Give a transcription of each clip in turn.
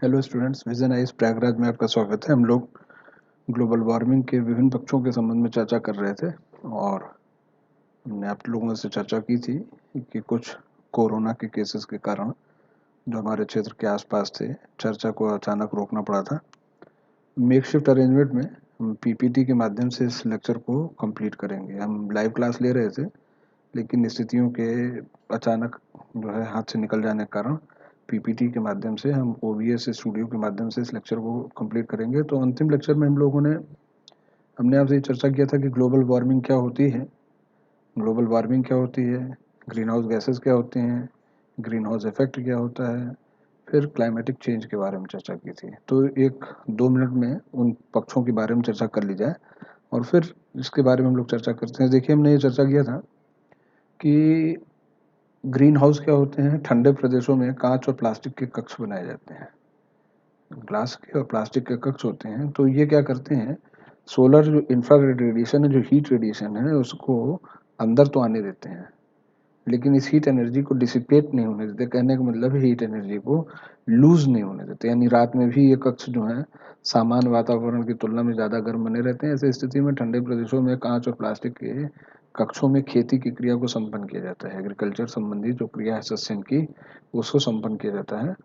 Hello students, vision eyes Prayagraj में आपका स्वागत है। हम लोग ग्लोबल वार्मिंग के विभिन्न पक्षों के संबंध में चर्चा कर रहे थे और हमने आप लोगों से चर्चा की थी कि कुछ कोरोना के केसेस के कारण जो हमारे क्षेत्र के आसपास थे, चर्चा को अचानक रोकना पड़ा था। मेकशिफ्ट अरेंजमेंट में हम पीपीटी के माध्यम से इस लेक्चर को कंप्लीट करेंगे। हम लाइव क्लास ले रहे थे, लेकिन स्थितियों के अचानक जो है हाथ से निकल जाने के कारण पीपीटी के माध्यम से हम ओबीएस स्टूडियो के माध्यम से इस लेक्चर को कंप्लीट करेंगे। तो अंतिम लेक्चर में हमने आपसे चर्चा किया था कि ग्लोबल वार्मिंग क्या होती है, ग्रीन हाउस गैसेस क्या होते हैं, ग्रीन हाउस इफेक्ट क्या होता है, फिर क्लाइमेटिक चेंज के बारे में चर्चा की थी। तो 1-2 मिनट में उन पक्षों के बारे में चर्चा कर ली जाए और फिर इसके बारे में हम लोग चर्चा करते हैं। देखिए, हमने ये चर्चा किया था कि ग्रीन हाउस क्या होते हैं। ठंडे प्रदेशों में कांच और प्लास्टिक के कक्ष बनाए जाते हैं, ग्लास के और प्लास्टिक के कक्ष होते हैं। तो ये क्या करते हैं, सोलर जो इंफ्रारेड रेडिएशन है, जो हीट रेडिएशन है, उसको अंदर तो आने देते हैं, लेकिन इस हीट एनर्जी को डिसिपेट नहीं होने देते। कहने का मतलब है हीट एनर्जी को लूज नहीं होने देते, यानी रात में भी ये कक्ष जो है सामान्य वातावरण की तुलना में ज़्यादा गर्म बने रहते हैं। ऐसी स्थिति में ठंडे प्रदेशों में कांच और प्लास्टिक के कक्षों में खेती की क्रिया को संपन्न किया जाता है। एग्रीकल्चर संबंधी जो क्रिया है सस्यन की, उसको संपन्न किया जाता है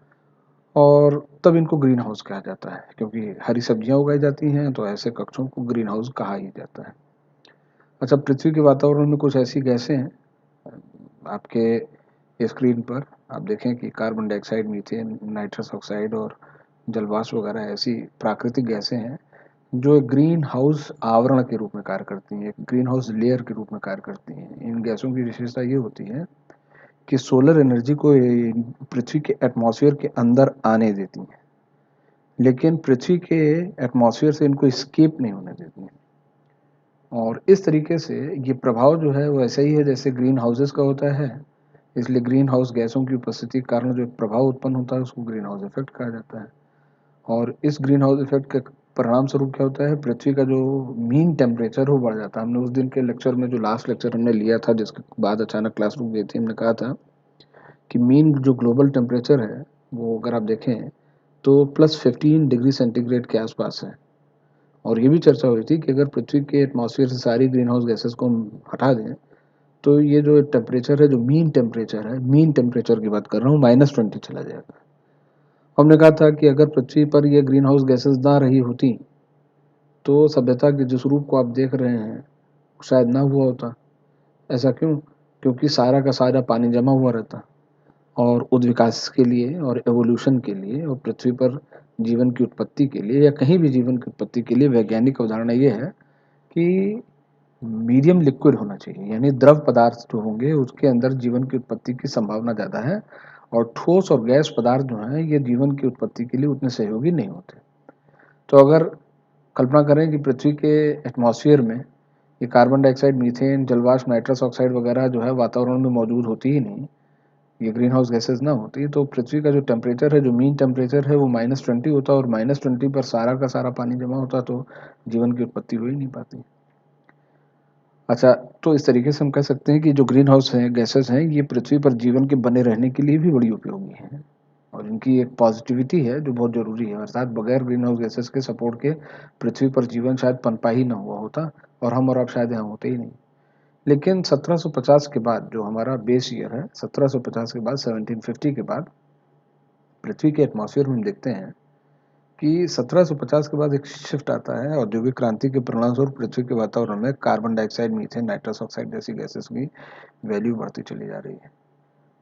और तब इनको ग्रीन हाउस कहा जाता है, क्योंकि हरी सब्जियां उगाई जाती हैं, तो ऐसे कक्षों को ग्रीन हाउस कहा ही जाता है। अच्छा, पृथ्वी के वातावरण में कुछ ऐसी गैसें हैं, आपके स्क्रीन पर आप देखें कि carbon dioxide, methane, nitrous oxide और जलवाष्प वगैरह ऐसी प्राकृतिक गैसें हैं जो एक ग्रीन हाउस आवरण के रूप में कार्य करती हैं, एक ग्रीन हाउस लेयर के रूप में कार्य करती हैं। इन गैसों की विशेषता ये होती है कि सोलर एनर्जी को पृथ्वी के एटमॉस्फेयर के अंदर आने देती हैं, लेकिन पृथ्वी के एटमॉस्फेयर से इनको स्केप नहीं होने देती हैं। और इस तरीके से ये प्रभाव जो है वो ऐसा ही है जैसे ग्रीन हाउसेस का होता है। इसलिए ग्रीन हाउस गैसों की उपस्थिति के कारण जो एक प्रभाव उत्पन्न होता है उसको ग्रीन हाउस इफेक्ट कहा जाता है। और इस ग्रीन हाउस इफेक्ट के परिणाम स्वरूप क्या होता है, पृथ्वी का जो मीन टेम्परेचर वो बढ़ जाता है। हमने उस दिन के लेक्चर में, जो लास्ट लेक्चर हमने लिया था जिसके बाद अचानक क्लास रुक गई थी, हमने कहा था कि मीन जो ग्लोबल टेम्परेचर है वो अगर आप देखें तो +15 डिग्री सेंटीग्रेड के आसपास है। और ये भी चर्चा हुई थी कि अगर पृथ्वी के एटमॉस्फेयर से सारी ग्रीन हाउस गैसेस को हम हटा दें तो ये जो टेम्परेचर है, जो मीन टेम्परेचर की बात कर रहा हूँ, -20 चला जाएगा। हमने कहा था कि अगर पृथ्वी पर ये ग्रीन हाउस गैसेस ना रही होती तो सभ्यता के जिस रूप को आप देख रहे हैं शायद ना हुआ होता। ऐसा क्यों? क्योंकि सारा का सारा पानी जमा हुआ रहता और उद्विकास के लिए और एवोल्यूशन के लिए और पृथ्वी पर जीवन की उत्पत्ति के लिए या कहीं भी जीवन की उत्पत्ति के लिए वैज्ञानिक अवधारणा ये है कि मीडियम लिक्विड होना चाहिए, यानी द्रव पदार्थ जो होंगे उसके अंदर जीवन की उत्पत्ति की संभावना ज़्यादा है और ठोस और गैस पदार्थ जो हैं ये जीवन की उत्पत्ति के लिए उतने सहयोगी नहीं होते। तो अगर कल्पना करें कि पृथ्वी के एटमॉस्फेयर में ये कार्बन डाइऑक्साइड, मीथेन, जलवाष्प, नाइट्रस ऑक्साइड वगैरह जो है वातावरण में मौजूद होती ही नहीं, ये ग्रीन हाउस गैसेज ना होती, तो पृथ्वी का जो टेम्परेचर है, जो मीन टेम्परेचर है, वो -20 होता और -20 पर सारा का सारा पानी जमा होता, तो जीवन की उत्पत्ति हो ही नहीं पाती। अच्छा, तो इस तरीके से हम कह सकते हैं कि जो ग्रीन हाउस हैं गैसेस हैं ये पृथ्वी पर जीवन के बने रहने के लिए भी बड़ी उपयोगी हैं और इनकी एक पॉजिटिविटी है जो बहुत ज़रूरी है। अर्थात बगैर ग्रीन हाउस गैसेस के सपोर्ट के पृथ्वी पर जीवन शायद पनपा ही ना हुआ होता और हम और आप शायद यहाँ होते ही नहीं। लेकिन 1750 के बाद, जो हमारा बेस ईयर है, 1750 के बाद, 1750 के बाद पृथ्वी के एटमॉस्फेयर में हम देखते हैं कि 1750 के बाद एक शिफ्ट आता है। औद्योगिक क्रांति के परिणामस्वरूप पृथ्वी के वातावरण में carbon dioxide, methane, nitrous oxide जैसी गैसेस की वैल्यू बढ़ती चली जा रही है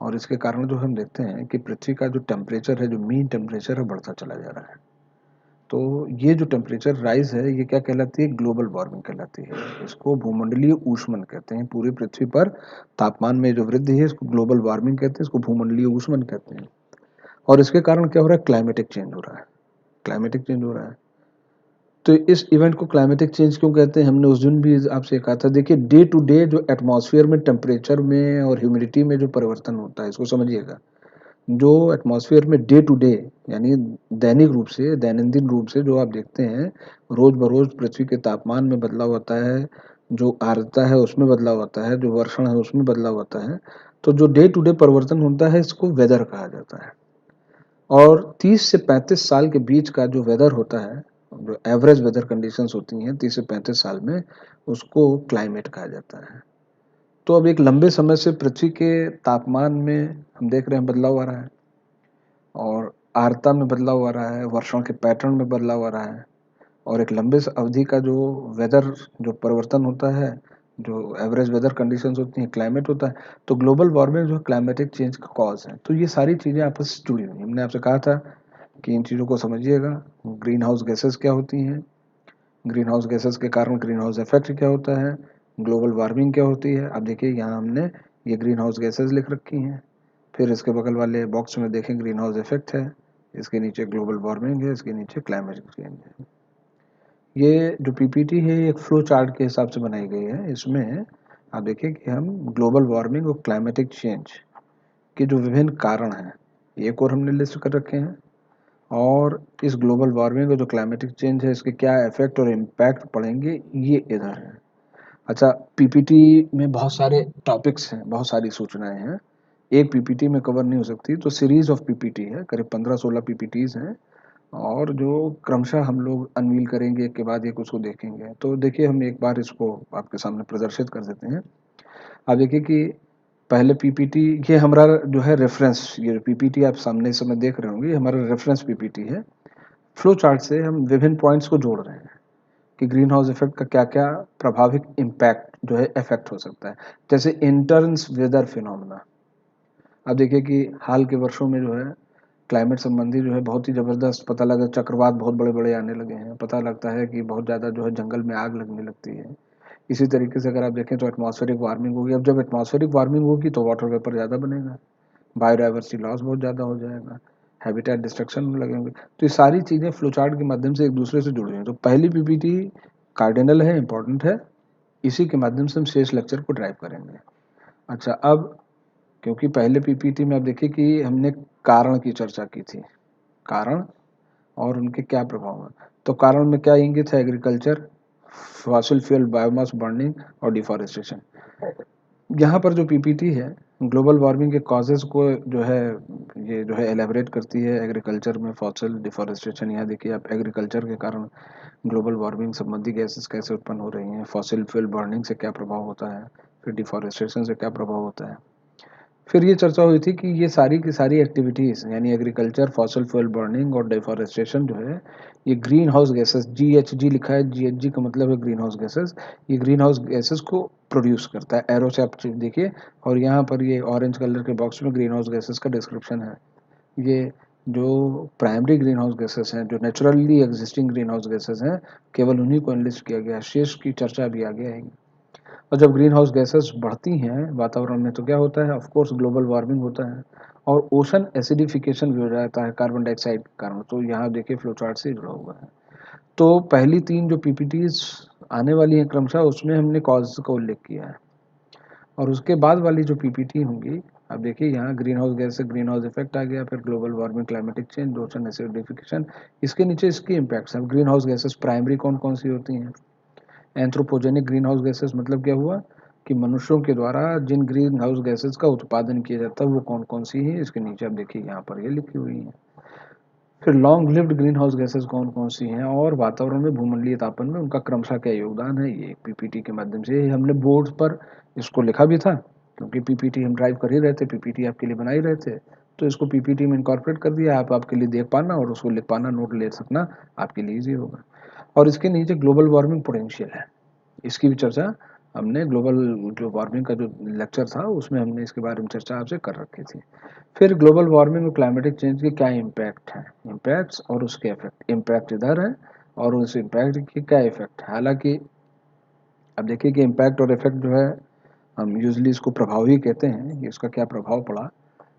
और इसके कारण जो हम देखते हैं कि पृथ्वी का जो टेम्परेचर है, जो मीन टेम्परेचर है, बढ़ता चला जा रहा है। तो ये जो टेम्परेचर राइज है ये क्या कहलाती है? ग्लोबल वार्मिंग कहलाती है। इसको भूमंडलीय ऊष्मन कहते हैं। पूरी पृथ्वी पर तापमान में जो वृद्धि है इसको ग्लोबल वार्मिंग कहते हैं, इसको भूमंडलीय ऊष्मन कहते हैं। और इसके कारण क्या हो रहा है? क्लाइमेटिक चेंज हो रहा है। क्लाइमेटिक चेंज हो रहा है। तो इस इवेंट को क्लाइमेटिक चेंज क्यों कहते हैं? हमने उस दिन भी आपसे कहा था। देखिए, डे टू डे जो एटमॉस्फेयर में टेम्परेचर में और ह्यूमिडिटी में जो परिवर्तन होता है, इसको समझिएगा। जो एटमॉस्फेयर में डे टू डे, यानी दैनिक रूप से, दैनंदिन रूप से जो आप देखते हैं, रोज बरोज पृथ्वी के तापमान में बदलाव होता है, जो आर्द्रता है उसमें बदलाव होता है, जो वर्षण है उसमें बदलाव होता है। तो जो डे टू डे परिवर्तन होता है इसको वेदर कहा जाता है। और 30 से 35 साल के बीच का जो वेदर होता है, जो एवरेज वेदर कंडीशंस होती हैं 30 से 35 साल में, उसको क्लाइमेट कहा जाता है। तो अब एक लंबे समय से पृथ्वी के तापमान में हम देख रहे हैं बदलाव आ रहा है, और आर्द्रता में बदलाव आ रहा है, वर्षाओं के पैटर्न में बदलाव आ रहा है, और एक लंबे अवधि का जो वेदर जो परिवर्तन होता है, जो एवरेज वेदर कंडीशंस होती हैं, क्लाइमेट होता है, तो ग्लोबल वार्मिंग जो क्लाइमेटिक चेंज का कॉज है। तो ये सारी चीज़ें आपस से जुड़ी हुई हैं। हमने आपसे कहा था कि इन चीज़ों को समझिएगा। ग्रीन हाउस गैसेस क्या होती हैं, ग्रीन हाउस गैसेस के कारण ग्रीन हाउस इफेक्ट क्या होता है, ग्लोबल वार्मिंग क्या होती है। अब देखिए यहाँ हमने ये ग्रीन हाउस गैसेस लिख रखी हैं, फिर इसके बगल वाले बॉक्स में देखें ग्रीन हाउस इफेक्ट है, इसके नीचे ग्लोबल वार्मिंग है, इसके नीचे क्लाइमेट चेंज है। ये जो पीपीटी है ये एक फ्लो चार्ट के हिसाब से बनाई गई है। इसमें आप देखिए कि हम ग्लोबल वार्मिंग और क्लाइमेटिक चेंज के जो विभिन्न कारण हैं एक और हमने लिस्ट कर रखे हैं, और इस ग्लोबल वार्मिंग और जो क्लाइमेटिक चेंज है इसके क्या इफेक्ट और इम्पैक्ट पड़ेंगे ये इधर है। अच्छा, पीपीटी में बहुत सारे टॉपिक्स हैं, बहुत सारी सूचनाएं हैं, एक पीपीटी में कवर नहीं हो सकती, तो सीरीज ऑफ पीपीटी है, करीब 15-16 पीपीटीज हैं, और जो क्रमशः हम लोग अनवील करेंगे एक के बाद एक उसको देखेंगे। तो देखिए हम एक बार इसको आपके सामने प्रदर्शित कर देते हैं। आप देखिए कि पहले पीपीटी, ये हमारा जो है रेफरेंस, ये पीपीटी आप सामने इस समय देख रहे होंगे, ये हमारा रेफरेंस पीपीटी है। फ्लो चार्ट से हम विभिन्न पॉइंट्स को जोड़ रहे हैं कि ग्रीन हाउस इफेक्ट का क्या क्या प्रभावित इम्पैक्ट जो है इफेक्ट हो सकता है। जैसे इंटर्न्स वेदर फिनोमेना, अब देखिए कि हाल के वर्षों में जो है क्लाइमेट संबंधी जो है बहुत ही ज़बरदस्त पता लगा, चक्रवात बहुत बड़े बड़े आने लगे हैं, पता लगता है कि बहुत ज़्यादा जो है जंगल में आग लगने लगती है। इसी तरीके से अगर आप देखें तो एटमॉस्फेरिक वार्मिंग होगी। अब जब एटमॉस्फेरिक वार्मिंग होगी तो वाटर वेपर ज़्यादा बनेगा, बायोडाइवर्सिटी लॉस बहुत ज़्यादा हो जाएगा, हैबिटेट डिस्ट्रक्शन में लगेंगे। तो ये सारी चीज़ें फ्लो चार्ट के माध्यम से एक दूसरे से जुड़ी हुई हैं। तो पहली पीपीटी कार्डिनल है, इंपॉर्टेंट है, इसी के माध्यम से हम शेष लेक्चर को ड्राइव करेंगे। अच्छा, अब क्योंकि पहले पीपीटी में आप देखिए कि हमने कारण की चर्चा की थी, कारण और उनके क्या प्रभाव हैं। तो कारण में क्या इंगित है, agriculture, fossil fuel biomass burning और डिफॉरेस्टेशन। यहाँ पर जो पीपीटी है ग्लोबल वार्मिंग के कॉजेज को जो है ये जो है एलेबरेट करती है। एग्रीकल्चर में फॉसिल डिफॉरेस्टेशन, यहाँ देखिए आप एग्रीकल्चर के कारण ग्लोबल वार्मिंग संबंधी गैसेस कैसे उत्पन्न हो रही हैं, फॉसिल फ्यूल बर्निंग से क्या प्रभाव होता है, फिर डिफॉरेस्टेशन से क्या प्रभाव होता है। फिर ये चर्चा हुई थी कि ये सारी की सारी एक्टिविटीज़ यानी एग्रीकल्चर, फॉसिल फ्यूल बर्निंग और डिफॉरेस्टेशन जो है ये ग्रीन हाउस गैसेस, जीएचजी लिखा है, जीएचजी का मतलब है ग्रीन हाउस गैसेस, ये ग्रीन हाउस गैसेस को प्रोड्यूस करता है। एरो से आप देखिए, और यहाँ पर ये ऑरेंज कलर के बॉक्स में ग्रीन हाउस गैसेस का डिस्क्रिप्शन है। ये जो प्राइमरी ग्रीन हाउस गैसेस हैं, जो naturally existing green house gases हैं, केवल उन्हीं को एनलिस्ट किया गया है, शेष की चर्चा भी आगे आएगी। और जब ग्रीन हाउस गैसेस बढ़ती हैं वातावरण में तो क्या होता है, ऑफ कोर्स ग्लोबल वार्मिंग होता है, और ओशन एसिडिफिकेशन भी हो जाता है कार्बन डाइऑक्साइड के कारण। तो यहाँ देखिए फ्लो चार्ट से जुड़ा हुआ है। तो पहली तीन जो पीपीटीज आने वाली हैं क्रमशः, उसमें हमने कॉज का उल्लेख किया है, और उसके बाद वाली जो पीपीटी होंगी, अब देखिए यहाँ ग्रीन हाउस गैस से ग्रीन हाउस इफेक्ट आ गया, फिर global warming, climatic change, ocean acidification, इसके नीचे इसके इम्पैक्ट्स हैं। ग्रीन हाउस गैसेस प्राइमरी कौन कौन सी होती हैं, एंथ्रोपोजेनिक ग्रीन हाउस गैसेस मतलब क्या हुआ कि मनुष्यों के द्वारा जिन ग्रीन हाउस गैसेस का उत्पादन किया जाता है वो कौन कौन सी है, इसके नीचे आप देखिए यहाँ पर ये लिखी हुई है। फिर long lived green house gases कौन कौन सी हैं, और वातावरण में भूमंडलीय तापन में उनका क्रमशः क्या योगदान है, ये पीपीटी के माध्यम से हमने बोर्ड पर इसको लिखा भी था, क्योंकि पीपीटी हम ड्राइव कर ही रहे थे, पीपीटी आपके लिए बना ही रहे थे, तो इसको पीपीटी में इनकॉर्पोरेट कर दिया। आप आपके लिए देख पाना और उसको लिख पाना, नोट ले सकना आपके लिए ईजी होगा। और इसके नीचे ग्लोबल वार्मिंग पोटेंशियल है, इसकी भी चर्चा हमने ग्लोबल जो वार्मिंग का जो लेक्चर था उसमें हमने इसके बारे में चर्चा आपसे कर रखी थी। फिर ग्लोबल वार्मिंग और क्लाइमेटिक चेंज के क्या इम्पैक्ट हैं, इम्पैक्ट्स और उसके इफेक्ट, इम्पैक्ट इधर है और उस इम्पैक्ट के क्या इफेक्ट है। हालांकि अब देखिए कि इम्पैक्ट और इफेक्ट जो है हम यूजली इसको प्रभाव ही कहते हैं कि इसका क्या प्रभाव पड़ा,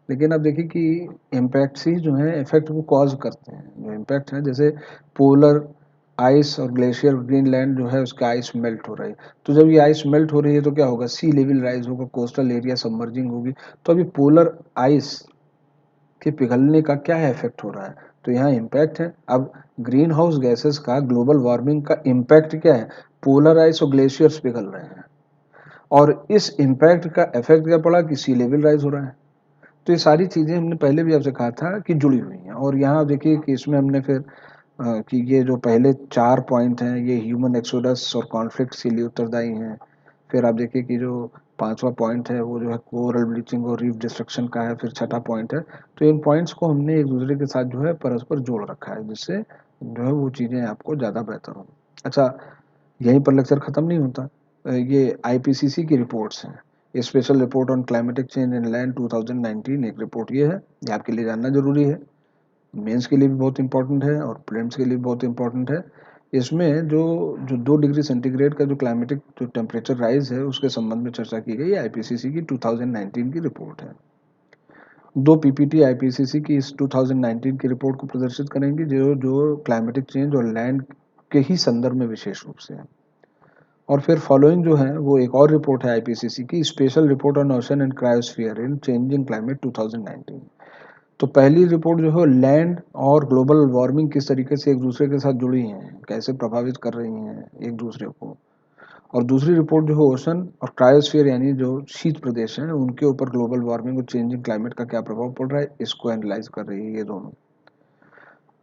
लेकिन अब देखिए कि इम्पैक्ट्स ही जो है इफेक्ट को कॉज करते हैं। जो इम्पैक्ट है जैसे पोलर आइस और ग्लेशियर, ग्रीनलैंड जो है उसका आइस मेल्ट हो रहा है, तो जब ये आइस मेल्ट हो रही है तो क्या होगा, सी लेवल राइज होगा, कोस्टल एरिया सबमर्जिंग होगी। तो अभी पोलर आइस के पिघलने का क्या है इफेक्ट हो रहा है, तो यहाँ इम्पैक्ट है। अब ग्रीन हाउस गैसेस का ग्लोबल वार्मिंग का इम्पैक्ट क्या है, पोलर आइस और ग्लेशियर्स पिघल रहे हैं, और इस इम्पैक्ट का इफेक्ट क्या पड़ा कि सी लेवल राइज हो रहा है। तो ये सारी चीज़ें हमने पहले भी आपसे कहा था कि जुड़ी हुई हैं। और यहाँ देखिए कि इसमें हमने फिर कि ये जो पहले 4 पॉइंट हैं ये ह्यूमन एक्सोडस और कॉन्फ्लिक्ट्स के लिए उत्तरदायी हैं। फिर आप देखिए कि जो 5वां पॉइंट है वो जो है कोरल ब्लीचिंग और रीफ डिस्ट्रक्शन का है। फिर छठा पॉइंट है। तो इन पॉइंट्स को हमने एक दूसरे के साथ जो है परस्पर जोड़ रखा है, जिससे जो है वो चीज़ें आपको ज़्यादा बेहतर हों। अच्छा, यहीं पर लेक्चर ख़त्म नहीं होता। ये आईपीसीसी की रिपोर्ट्स हैं। Special report on climatic change in land 2019 एक रिपोर्ट ये है। ये आपके लिए जानना ज़रूरी है। मेंस के लिए भी बहुत इंपॉर्टेंट है और प्रीलिम्स के लिए भी बहुत इंपॉर्टेंट है। इसमें जो जो 2 डिग्री सेंटीग्रेड का जो क्लाइमेटिक जो टेम्परेचर राइज है उसके संबंध में चर्चा की गई आईपीसीसी की 2019 की रिपोर्ट है। 2 पीपीटी आईपीसीसी की इस 2019 की रिपोर्ट को प्रदर्शित करेंगे जो जो क्लाइमेटिक चेंज और लैंड के ही संदर्भ में विशेष रूप से है। और फिर फॉलोइंग जो है वो एक और रिपोर्ट है आईपीसीसी की special report on ocean and cryosphere in changing climate 2019। तो पहली रिपोर्ट जो है लैंड और ग्लोबल वार्मिंग किस तरीके से एक दूसरे के साथ जुड़ी हैं, कैसे प्रभावित कर रही हैं एक दूसरे को। और दूसरी रिपोर्ट जो है ओशन और क्रायोस्फीयर यानी जो शीत प्रदेश हैं उनके ऊपर ग्लोबल वार्मिंग और चेंजिंग क्लाइमेट का क्या प्रभाव पड़ रहा है, इसको एनालाइज कर रही है ये दोनों।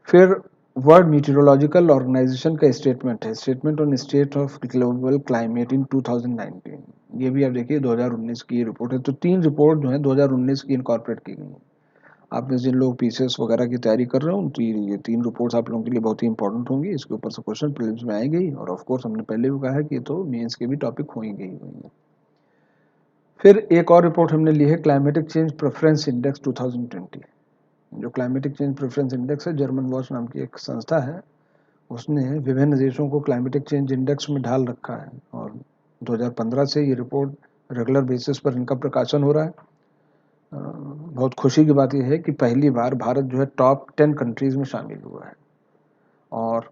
फिर वर्ल्ड मीटेरोलॉजिकल ऑर्गेनाइजेशन का स्टेटमेंट है, statement on state of global climate in 2019। ये भी आप देखिए 2019 की ये रिपोर्ट है। तो 3 रिपोर्ट जो है 2019 की इनकॉर्पोरेट की गई हैं। आप में जिन लोग पीसीएस वगैरह की तैयारी कर रहे हो तो ये 3 रिपोर्ट्स आप लोगों के लिए बहुत ही इंपॉर्टेंट होंगी। इसके ऊपर से क्वेश्चन प्रीलिम्स में आएंगे ही, और ऑफ कोर्स हमने पहले भी कहा है कि ये तो मेंस के भी टॉपिक होंगे ही होंगे। फिर एक और रिपोर्ट हमने ली है क्लाइमेटिक चेंज प्रेफरेंस इंडेक्स 2020। जो क्लाइमेटिक चेंज प्रेफरेंस इंडेक्स है, जर्मन वॉच नाम की एक संस्था है, उसने विभिन्न देशों को क्लाइमेटिक चेंज इंडेक्स में ढाल रखा है। और 2015 से ये रिपोर्ट रेगुलर बेसिस पर इनका प्रकाशन हो रहा है। बहुत खुशी की बात यह है कि पहली बार भारत जो है टॉप 10 कंट्रीज में शामिल हुआ है। और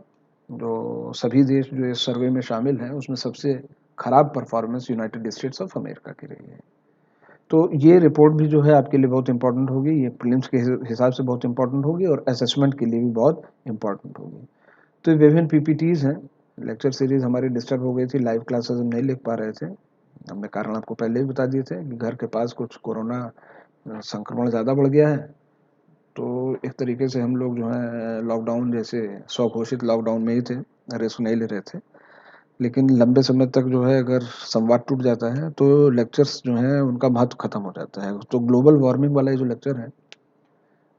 जो सभी देश जो इस सर्वे में शामिल हैं उसमें सबसे खराब performance United states of America की रही है। तो ये रिपोर्ट भी जो है आपके लिए बहुत इंपॉर्टेंट होगी। ये प्रीलिम्स के हिसाब से बहुत इंपॉर्टेंट होगी और असेसमेंट के लिए भी बहुत इंपॉर्टेंट होगी। तो विभिन्न पीपीटीज हैं। लेक्चर सीरीज हमारी डिस्टर्ब हो गई थी, लाइव क्लासेस हम नहीं लिख पा रहे थे। हमने कारण आपको पहले ही बता दिए थे कि घर के पास कुछ कोरोना संक्रमण ज़्यादा बढ़ गया है। तो एक तरीके से हम लोग जो है लॉकडाउन जैसे स्वघोषित लॉकडाउन में ही थे, रिस्क नहीं ले रहे थे। लेकिन लंबे समय तक जो है अगर संवाद टूट जाता है तो लेक्चर्स जो हैं उनका महत्व खत्म हो जाता है। तो ग्लोबल वार्मिंग वाला ये जो लेक्चर है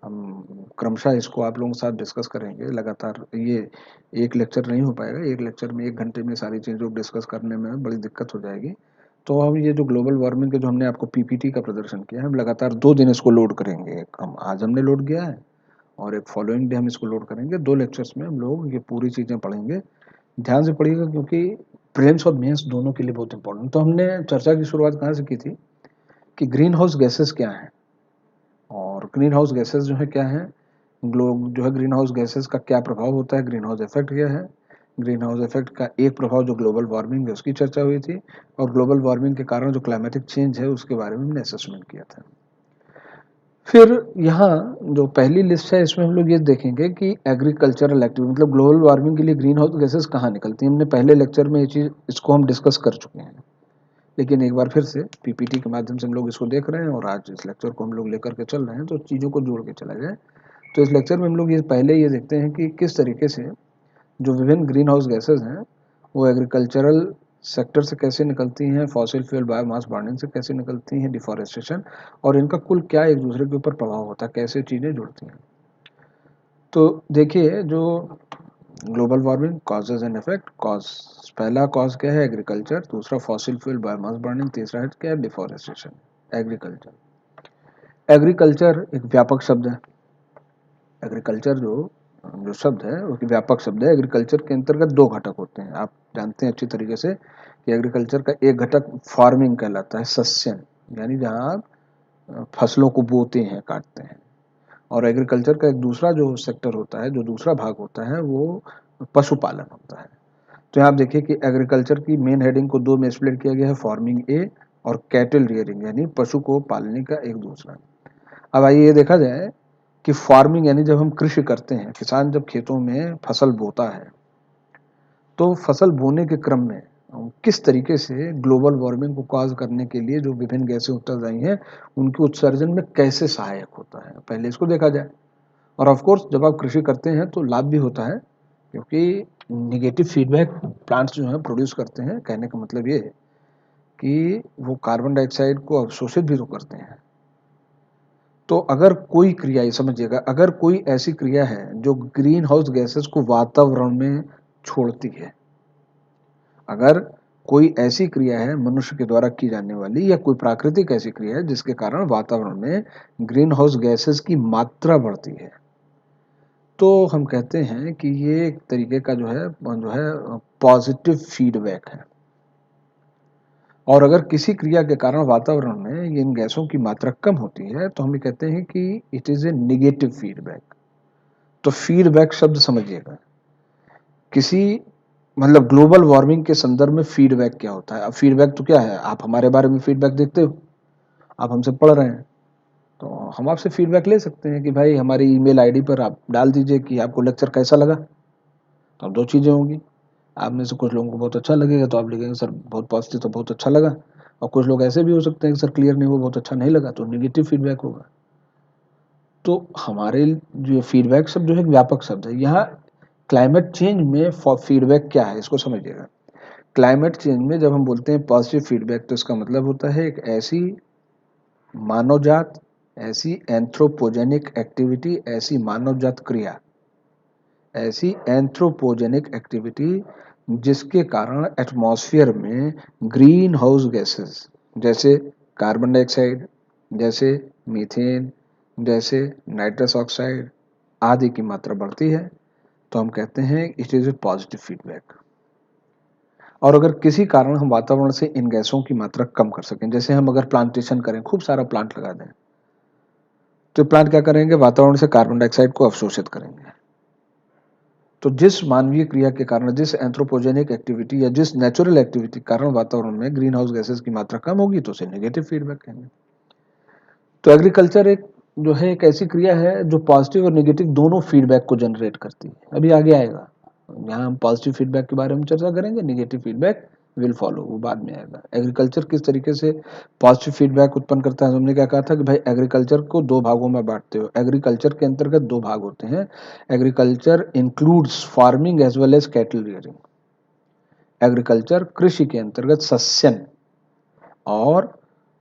हम क्रमशः इसको आप लोगों के साथ डिस्कस करेंगे लगातार। ये एक लेक्चर नहीं हो पाएगा, एक लेक्चर में 1 घंटे में सारी चीज़ों को डिस्कस करने में बड़ी दिक्कत हो जाएगी। तो हम ये जो ग्लोबल वार्मिंग के जो हमने आपको पीपीटी का प्रदर्शन किया है, हम लगातार 2 दिन इसको लोड करेंगे। हम आज हमने लोड किया है और एक फॉलोइंग डे हम इसको लोड करेंगे। 2 लेक्चर्स में हम लोग ये पूरी चीज़ें पढ़ेंगे। ध्यान से पढ़िएगा क्योंकि प्रीलिम्स और मेंस दोनों के लिए बहुत इंपॉर्टेंट। तो हमने चर्चा की शुरुआत कहाँ से की थी कि ग्रीन हाउस गैसेस क्या हैं और ग्रीन हाउस गैसेस जो है क्या है, ग्लोब जो है ग्रीन हाउस गैसेस का क्या प्रभाव होता है, ग्रीन हाउस इफेक्ट क्या है। ग्रीन हाउस इफेक्ट का एक प्रभाव जो ग्लोबल वार्मिंग है उसकी चर्चा हुई थी, और ग्लोबल वार्मिंग के कारण जो क्लाइमेटिक चेंज है उसके बारे में हमने असेसमेंट किया था। फिर यहाँ जो पहली लिस्ट है इसमें हम लोग ये देखेंगे कि एग्रीकल्चरल एक्टिविटी मतलब ग्लोबल वार्मिंग के लिए ग्रीन हाउस गैसेस कहाँ निकलती हैं। हमने पहले लेक्चर में ये चीज़ इसको हम डिस्कस कर चुके हैं, लेकिन एक बार फिर से पीपीटी के माध्यम से हम लोग इसको देख रहे हैं और आज इस लेक्चर को हम लोग लेकर के चल रहे हैं तो चीज़ों को जोड़ के चला जाए। तो इस लेक्चर में हम लोग ये पहले ये देखते हैं कि किस तरीके से जो विभिन्न ग्रीन हाउस गैसेज हैं वो एग्रीकल्चरल सेक्टर से कैसे निकलती हैं, फॉसिल फ्यूल बायोमास बर्निंग से कैसे निकलती हैं, डिफॉरेस्टेशन, और इनका कुल क्या एक दूसरे के ऊपर प्रभाव होता है, कैसे चीज़ें जुड़ती हैं। तो देखिए जो global warming causes and effect, cause पहला कॉज क्या है एग्रीकल्चर, दूसरा फॉसिल फ्यूल बायोमास बर्निंग, तीसरा है क्या है डिफॉरेस्टेशन। एग्रीकल्चर एक व्यापक शब्द है। एग्रीकल्चर जो जो शब्द है वो व्यापक शब्द है। एग्रीकल्चर के अंतर्गत 2 घटक होते हैं, आप जानते हैं अच्छी तरीके से कि एग्रीकल्चर का एक घटक फार्मिंग कहलाता है, सस्यन, यानी जहाँ आप फसलों को बोते हैं, काटते हैं। और एग्रीकल्चर का एक दूसरा जो सेक्टर होता है, जो दूसरा भाग होता है वो पशुपालन होता है। तो यहाँ आप देखिए कि एग्रीकल्चर की मेन हेडिंग को 2 में स्प्लिट किया गया है, फार्मिंग ए और कैटल रियरिंग यानी पशु को पालने का एक दूसरा। अब आइए ये देखा जाए कि फार्मिंग यानी जब हम कृषि करते हैं, किसान जब खेतों में फसल बोता है तो फसल बोने के क्रम में किस तरीके से ग्लोबल वार्मिंग को कॉज करने के लिए जो विभिन्न गैसें उत्तरदायी हैं उनके उत्सर्जन में कैसे सहायक होता है, पहले इसको देखा जाए। और ऑफ कोर्स जब आप कृषि करते हैं तो लाभ भी होता है, क्योंकि निगेटिव फीडबैक प्लांट्स जो हैं प्रोड्यूस करते हैं। कहने का मतलब ये है कि वो कार्बन डाइऑक्साइड को अवशोषित भी तो करते हैं। तो अगर कोई क्रिया, ये समझिएगा, अगर कोई ऐसी क्रिया है जो ग्रीन हाउस गैसेस को वातावरण में छोड़ती है, अगर कोई ऐसी क्रिया है मनुष्य के द्वारा की जाने वाली या कोई प्राकृतिक ऐसी क्रिया है जिसके कारण वातावरण में ग्रीन हाउस गैसेस की मात्रा बढ़ती है, तो हम कहते हैं कि ये एक तरीके का जो है पॉजिटिव फीडबैक है। और अगर किसी क्रिया के कारण वातावरण में इन गैसों की मात्रा कम होती है तो हम ये कहते हैं कि it is a negative feedback. तो फीडबैक शब्द समझिएगा, किसी मतलब ग्लोबल वार्मिंग के संदर्भ में फीडबैक क्या होता है। अब फीडबैक तो क्या है, आप हमारे बारे में फीडबैक देखते हो, आप हमसे पढ़ रहे हैं, तो हम आपसे फीडबैक ले सकते हैं कि भाई हमारी ईमेल आईडी पर आप डाल दीजिए कि आपको लेक्चर कैसा लगा। तो अब दो चीज़ें होंगी, आप में से कुछ लोगों को बहुत अच्छा लगेगा तो आप लिखेंगे सर बहुत पॉजिटिव, तो बहुत अच्छा लगा। और कुछ लोग ऐसे भी हो सकते हैं कि सर क्लियर नहीं हुआ, बहुत अच्छा नहीं लगा, तो निगेटिव फीडबैक होगा। तो हमारे जो फीडबैक शब्द जो है एक व्यापक शब्द है। यहाँ क्लाइमेट चेंज में फीडबैक क्या है इसको समझिएगा। क्लाइमेट चेंज में जब हम बोलते हैं पॉजिटिव फीडबैक तो इसका मतलब होता है एक ऐसी मानवजात, ऐसी एंथ्रोपोजेनिक एक्टिविटी, ऐसी मानवजात क्रिया, ऐसी एंथ्रोपोजेनिक एक्टिविटी जिसके कारण एटमॉस्फेयर में ग्रीन हाउस गैसेस जैसे कार्बन डाइऑक्साइड, जैसे मीथेन, जैसे नाइट्रस ऑक्साइड आदि की मात्रा बढ़ती है, तो हम कहते हैं it is a positive feedback. और अगर किसी कारण हम वातावरण से इन गैसों की मात्रा कम कर सकें, जैसे हम अगर प्लांटेशन करें, खूब सारा प्लांट लगा दें, तो प्लांट क्या करेंगे, वातावरण से कार्बन डाइऑक्साइड को अवशोषित करेंगे। तो जिस मानवीय क्रिया के कारण, जिस एंथ्रोपोजेनिक एक्टिविटी या जिस नेचुरल एक्टिविटी के कारण वातावरण में ग्रीन हाउस गैसेस की मात्रा कम होगी तो उसे नेगेटिव फीडबैक कहेंगे। तो एग्रीकल्चर एक जो है एक ऐसी क्रिया है जो पॉजिटिव और नेगेटिव दोनों फीडबैक को जनरेट करती है। अभी आगे आएगा, यहाँ हम पॉजिटिव फीडबैक के बारे में चर्चा करेंगे, नेगेटिव फीडबैक विल फॉलो, वो बाद में आएगा। एग्रीकल्चर किस तरीके से पॉजिटिव फीडबैक उत्पन्न करता है, हमने क्या कहा था कि भाई एग्रीकल्चर को दो भागों में बांटते हो। एग्रीकल्चर के अंतर्गत दो भाग होते हैं। Agriculture includes farming as well as cattle rearing. Agriculture कृषि के अंतर्गत सस्यन और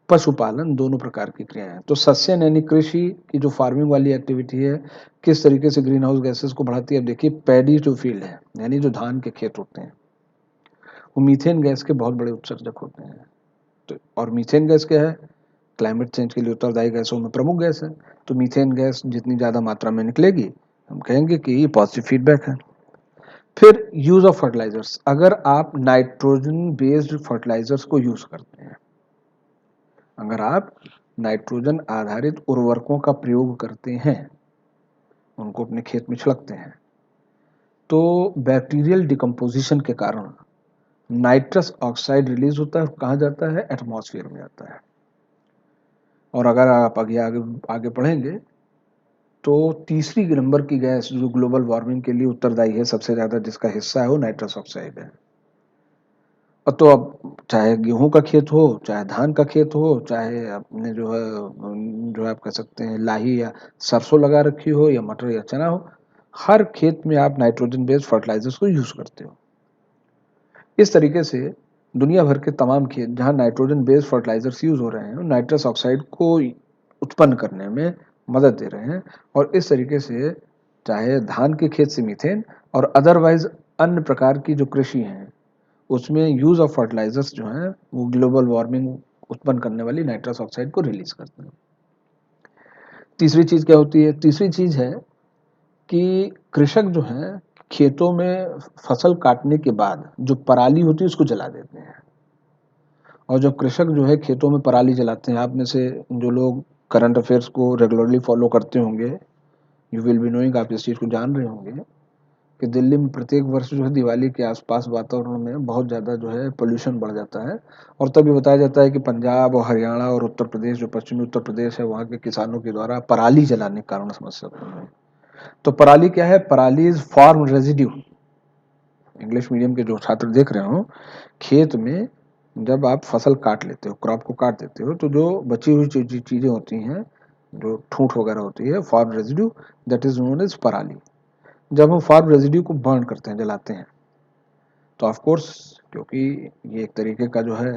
पशुपालन दोनों प्रकार की क्रियाएं हैं। तो सस्यन यानी कृषि की जो फार्मिंग वाली एक्टिविटी है किस तरीके से ग्रीन हाउस गैसेस को बढ़ाती है। अब देखिए, पैडी टू फील्ड है, यानी जो धान के खेत होते हैं, वो मीथेन गैस के बहुत बड़े उत्सर्जक होते हैं। तो और मीथेन गैस क्या है, क्लाइमेट चेंज के लिए उत्तरदायी गैसों में प्रमुख गैस है। तो मीथेन गैस जितनी ज़्यादा मात्रा में निकलेगी, हम कहेंगे कि ये पॉजिटिव फीडबैक है। फिर यूज ऑफ फर्टिलाइजर्स, अगर आप नाइट्रोजन बेस्ड फर्टिलाइजर्स को यूज करते हैं, अगर आप नाइट्रोजन आधारित उर्वरकों का प्रयोग करते हैं, उनको अपने खेत में छिड़कते हैं, तो बैक्टीरियल डिकम्पोजिशन के कारण नाइट्रस ऑक्साइड रिलीज होता है और कहाँ जाता है, एटमॉस्फेयर में जाता है। और अगर आप आगे आगे आगे पढ़ेंगे तो तीसरी नंबर की गैस जो ग्लोबल वार्मिंग के लिए उत्तरदायी है सबसे ज़्यादा, जिसका हिस्सा है, वो नाइट्रस ऑक्साइड है। और तो अब चाहे गेहूं का खेत हो, चाहे धान का खेत हो, चाहे अपने जो है आप कह सकते हैं लाही या सरसों लगा रखी हो, या मटर या चना हो, हर खेत में आप नाइट्रोजन बेस्ड फर्टिलाइजर्स को यूज करते हो। इस तरीके से दुनिया भर के तमाम खेत जहां नाइट्रोजन बेस्ड फर्टिलाइजर्स यूज हो रहे हैं, नाइट्रस ऑक्साइड को उत्पन्न करने में मदद दे रहे हैं। और इस तरीके से चाहे धान के खेत से मीथेन और अदरवाइज अन्य प्रकार की जो कृषि है उसमें यूज ऑफ फर्टिलाइजर्स जो हैं वो ग्लोबल वार्मिंग उत्पन्न करने वाली नाइट्रस ऑक्साइड को रिलीज करते हैं। तीसरी चीज क्या होती है, तीसरी चीज है कि कृषक जो है खेतों में फसल काटने के बाद जो पराली होती है उसको जला देते हैं। और जब कृषक जो है खेतों में पराली जलाते हैं, आप में से जो लोग करंट अफेयर्स को रेगुलरली फॉलो करते होंगे, यू विल बी नोइंग, आप इस चीज़ को जान रहे होंगे कि दिल्ली में प्रत्येक वर्ष जो है दिवाली के आसपास वातावरण में बहुत ज़्यादा जो है पोल्यूशन बढ़ जाता है। और तभी बताया जाता है कि पंजाब और हरियाणा और उत्तर प्रदेश, जो पश्चिमी उत्तर प्रदेश है, वहाँ के किसानों के द्वारा पराली जलाने के कारण समस्या उत्पन्न हुई। तो पराली क्या है, पराली is farm residue, English medium के जो छात्र देख रहे हो, खेत में जब आप फसल काट लेते हो, क्रॉप को काट देते हो, तो जो बची हुई चीज़ें होती हैं, जो ठूंठ वगैरह होती है, farm residue, that is known as पराली। जब हम फार्म रेजिड्यू को बर्न करते हैं, जलाते हैं, तो ऑफ कोर्स, क्योंकि ये एक तरीके का जो है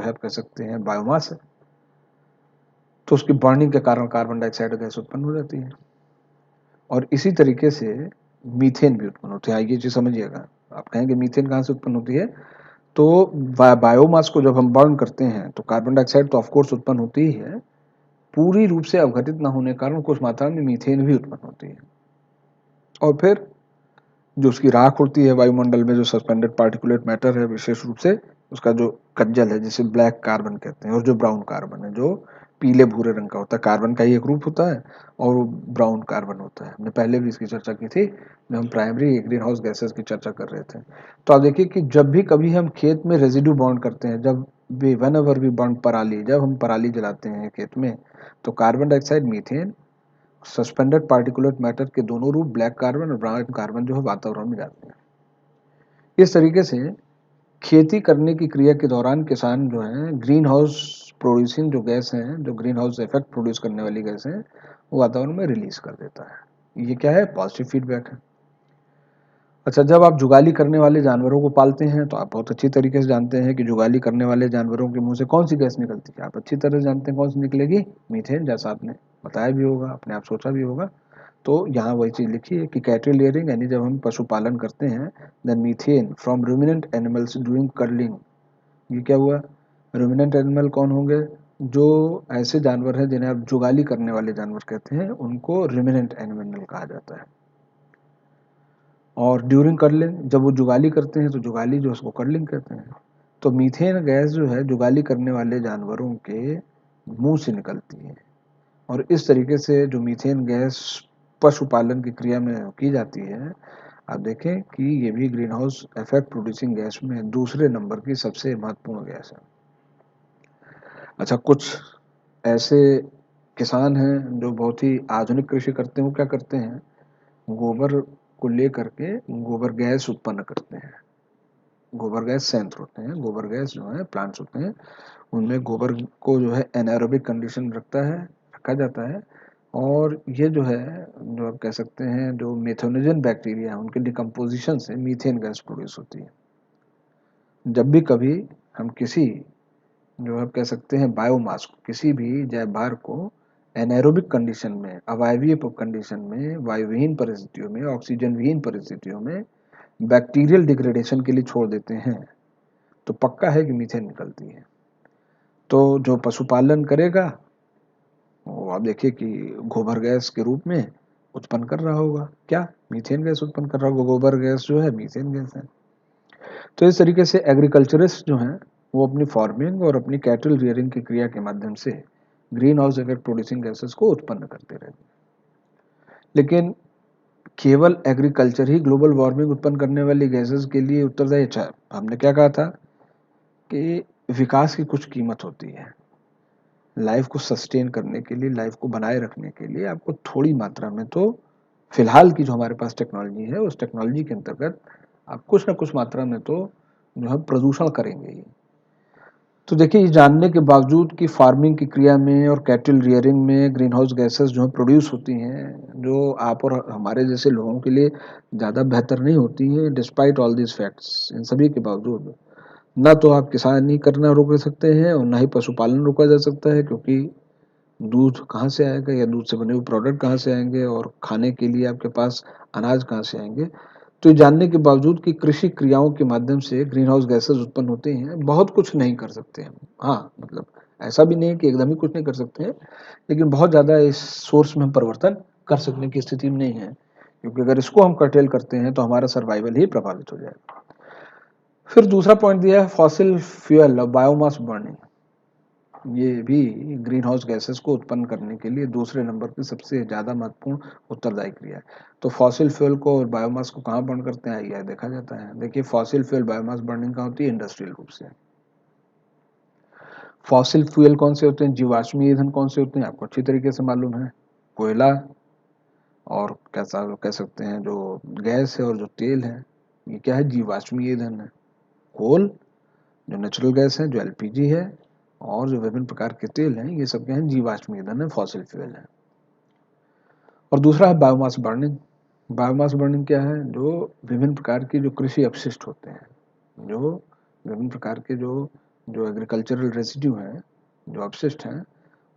आप कह सकते हैं बायोमास है, तो उसकी बर्निंग के कारण कार्बन डाइऑक्साइड गैस उत्पन्न हो जाती है। और इसी तरीके से मीथेन भी उत्पन्न होती है। ये चीज़ समझिएगा, आप कहेंगे मीथेन कहाँ से उत्पन्न होती है, तो बायोमास को जब हम बर्न करते हैं तो कार्बन डाइऑक्साइड तो ऑफकोर्स उत्पन्न होती ही है, पूरी रूप से अवघटित ना होने के कारण कुछ मात्रा में मीथेन भी उत्पन्न होती है। और फिर जो उसकी राख उड़ती है वायुमंडल में, जो सस्पेंडेड पार्टिकुलेट मैटर है, विशेष रूप से उसका जो कज्जल है, जिसे ब्लैक कार्बन कहते हैं, और जो ब्राउन कार्बन है, जो पीले भूरे रंग का होता है, कार्बन का ही एक रूप होता है, और वो ब्राउन कार्बन होता है। हमने पहले भी इसकी चर्चा की थी जब हम प्राइमरी ग्रीन हाउस गैसेस की चर्चा कर रहे थे। तो आप देखिए कि जब भी कभी हम खेत में रेजिड्यू बॉन्ड करते हैं, जब भी वन एवर वी बर्न पराली, जब हम पराली जलाते हैं खेत में, तो carbon dioxide, methane, suspended particulate matter के दोनों रूप, ब्लैक कार्बन और ब्राउन कार्बन, जो है वातावरण में जाते हैं। इस तरीके से खेती करने की क्रिया के दौरान किसान जो है ग्रीन हाउस प्रोड्यूसिंग जो गैस हैं, जो ग्रीन हाउस इफेक्ट प्रोड्यूस करने वाली गैस हैं, वो वातावरण में रिलीज कर देता है। ये क्या है, पॉजिटिव फीडबैक है। अच्छा, जब आप जुगाली करने वाले जानवरों को पालते हैं तो आप बहुत अच्छी तरीके से जानते हैं कि जुगाली करने वाले जानवरों के मुंह से कौन सी गैस निकलती है। आप अच्छी तरह से जानते हैं कौन सी निकलेगी, मीथेन, जैसा आपने बताया भी होगा, अपने आप सोचा भी होगा। तो यहाँ वही चीज़ लिखी है कि कैटल रियरिंग, यानी जब हम पशुपालन करते हैं, then methane from ruminant animals doing curling. ये क्या हुआ, रूमिनेंट एनिमल कौन होंगे, जो ऐसे जानवर हैं जिन्हें आप जुगाली करने वाले जानवर कहते हैं, उनको रूमिनेंट एनिमल कहा जाता है। और ड्यूरिंग कर्लिंग, जब वो जुगाली करते हैं तो जुगाली जो उसको कर्लिंग कहते हैं। तो मीथेन गैस जो है जुगाली करने वाले जानवरों के मुंह से निकलती है, और इस तरीके से जो मीथेन गैस पशुपालन की क्रिया में की जाती है, आप देखें कि ये भी green house effect producing gas में दूसरे नंबर की सबसे महत्वपूर्ण गैस है। अच्छा, कुछ ऐसे किसान हैं जो बहुत ही आधुनिक कृषि करते हैं, वो क्या करते हैं, गोबर को लेकर के गोबर गैस उत्पन्न करते हैं। गोबर गैस संयंत्र होते हैं, गोबर गैस जो है प्लांट्स होते हैं, उनमें गोबर को जो है एनारोबिक कंडीशन रखा जाता है, और ये जो है, जो आप कह सकते हैं, जो मेथोनोजन बैक्टीरिया है, उनके डिकम्पोजिशन से मीथेन गैस प्रोड्यूस होती है। जब भी कभी हम किसी, जो आप कह सकते हैं, बायोमास को, किसी भी जैव भार को एनारोबिक कंडीशन में, अवायवीय कंडीशन में, वायुविहीन परिस्थितियों में, ऑक्सीजन विहीन परिस्थितियों में बैक्टीरियल डिग्रेडेशन के लिए छोड़ देते हैं, तो पक्का है कि मीथेन निकलती है। तो जो पशुपालन करेगा, वो आप देखिए कि गोबर गैस के रूप में उत्पन्न कर रहा होगा, क्या, मीथेन गैस उत्पन्न कर रहा होगा। गोबर गैस जो है मीथेन गैस है। तो इस तरीके से एग्रीकल्चरिस्ट जो हैं, वो अपनी फार्मिंग और अपनी कैटल रियरिंग की क्रिया के माध्यम से green house effect producing gases को उत्पन्न करते रहते हैं। लेकिन केवल एग्रीकल्चर ही ग्लोबल वार्मिंग उत्पन्न करने वाली गैसेस के लिए उत्तरदायी। अच्छा, हमने क्या कहा था कि विकास की कुछ कीमत होती है। लाइफ को सस्टेन करने के लिए, लाइफ को बनाए रखने के लिए आपको थोड़ी मात्रा में तो, फिलहाल की जो हमारे पास टेक्नोलॉजी है, उस टेक्नोलॉजी के अंतर्गत आप कुछ ना कुछ मात्रा में तो जो है प्रदूषण करेंगे ही। तो देखिए, ये जानने के बावजूद कि फार्मिंग की क्रिया में और कैटल रियरिंग में ग्रीन हाउस गैसेस जो है प्रोड्यूस होती हैं, जो आप और हमारे जैसे लोगों के लिए ज़्यादा बेहतर नहीं होती हैं, डिस्पाइट ऑल दिस फैक्ट्स, इन सभी के बावजूद, ना तो आप किसानी करना रोक सकते हैं और ना ही पशुपालन रोका जा सकता है, क्योंकि दूध कहाँ से आएगा, या दूध से बने हुए प्रोडक्ट कहाँ से आएंगे, और खाने के लिए आपके पास अनाज कहाँ से आएंगे। तो ये जानने के बावजूद कि कृषि क्रियाओं के माध्यम से ग्रीन हाउस गैसेस उत्पन्न होते हैं, बहुत कुछ नहीं कर सकते हम। हाँ, मतलब ऐसा भी नहीं है कि एकदम ही कुछ नहीं कर सकते हैं, लेकिन बहुत ज़्यादा इस सोर्स में हम परिवर्तन कर सकने की स्थिति में नहीं है, क्योंकि अगर इसको हम कर्टेल करते हैं तो हमारा सर्वाइवल ही प्रभावित हो जाएगा। फिर दूसरा पॉइंट दिया है फॉसिल फ्यूल और बायोमास बर्निंग। ये भी ग्रीन हाउस गैसेस को उत्पन्न करने के लिए दूसरे नंबर की सबसे ज़्यादा महत्वपूर्ण उत्तरदायी क्रिया है। तो फॉसिल फ्यूल को और बायोमास को कहाँ बर्न करते हैं, यह देखा जाता है। देखिए, फॉसिल फ्यूल बायोमास बर्निंग कहाँ होती है, इंडस्ट्रियल रूप से। फॉसिल फ्यूल कौन से होते हैं, जीवाश्मी ईंधन कौन से होते हैं, आपको अच्छी तरीके से मालूम है, कोयला, और कैसा कह सकते हैं जो गैस है और जो तेल है। ये क्या है, जीवाश्मीय ईंधन है। कोल जो नेचुरल गैस है, जो एलपीजी है, और जो विभिन्न प्रकार के तेल हैं, ये सब क्या है, जीवाश्मीय ईंधन है, फॉसिल फ्यूल है। और दूसरा है बायोमास बर्निंग। बायोमास बर्निंग क्या है, जो विभिन्न प्रकार के जो कृषि अपशिष्ट होते हैं, जो विभिन्न प्रकार के जो जो एग्रीकल्चरल रेसिड्यू हैं, जो अपशिष्ट हैं,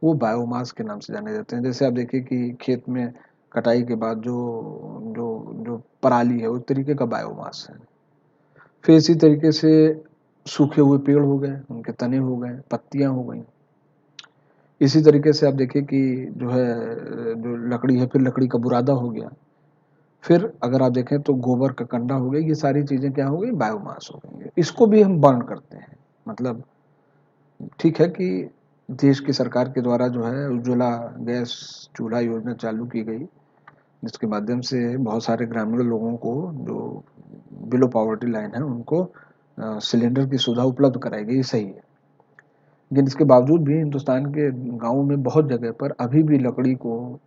वो बायोमास के नाम से जाने जाते हैं। जैसे आप देखिए कि खेत में कटाई के बाद जो जो जो पराली है, वो एक तरीके का बायोमास है। फिर इसी तरीके से सूखे हुए पेड़ हो गए, उनके तने हो गए, पत्तियां हो गई। इसी तरीके से आप देखिए कि जो है जो लकड़ी है, फिर लकड़ी का बुरादा हो गया। फिर अगर आप देखें तो गोबर का कंडा हो गया। ये सारी चीजें क्या हो गई, बायोमास हो गई। इसको भी हम बर्न करते हैं। मतलब ठीक है कि देश की सरकार के द्वारा जो है उज्ज्वला गैस चूल्हा योजना चालू की गई, जिसके माध्यम से बहुत सारे ग्रामीण लोगों को जो बिलो पॉवर्टी लाइन है, उनको सिलेंडर की सुविधा उपलब्ध कराई गई, सही है। लेकिन इसके बावजूद भी हिंदुस्तान के गाँव में बहुत जगह पर अभी भी लकड़ी को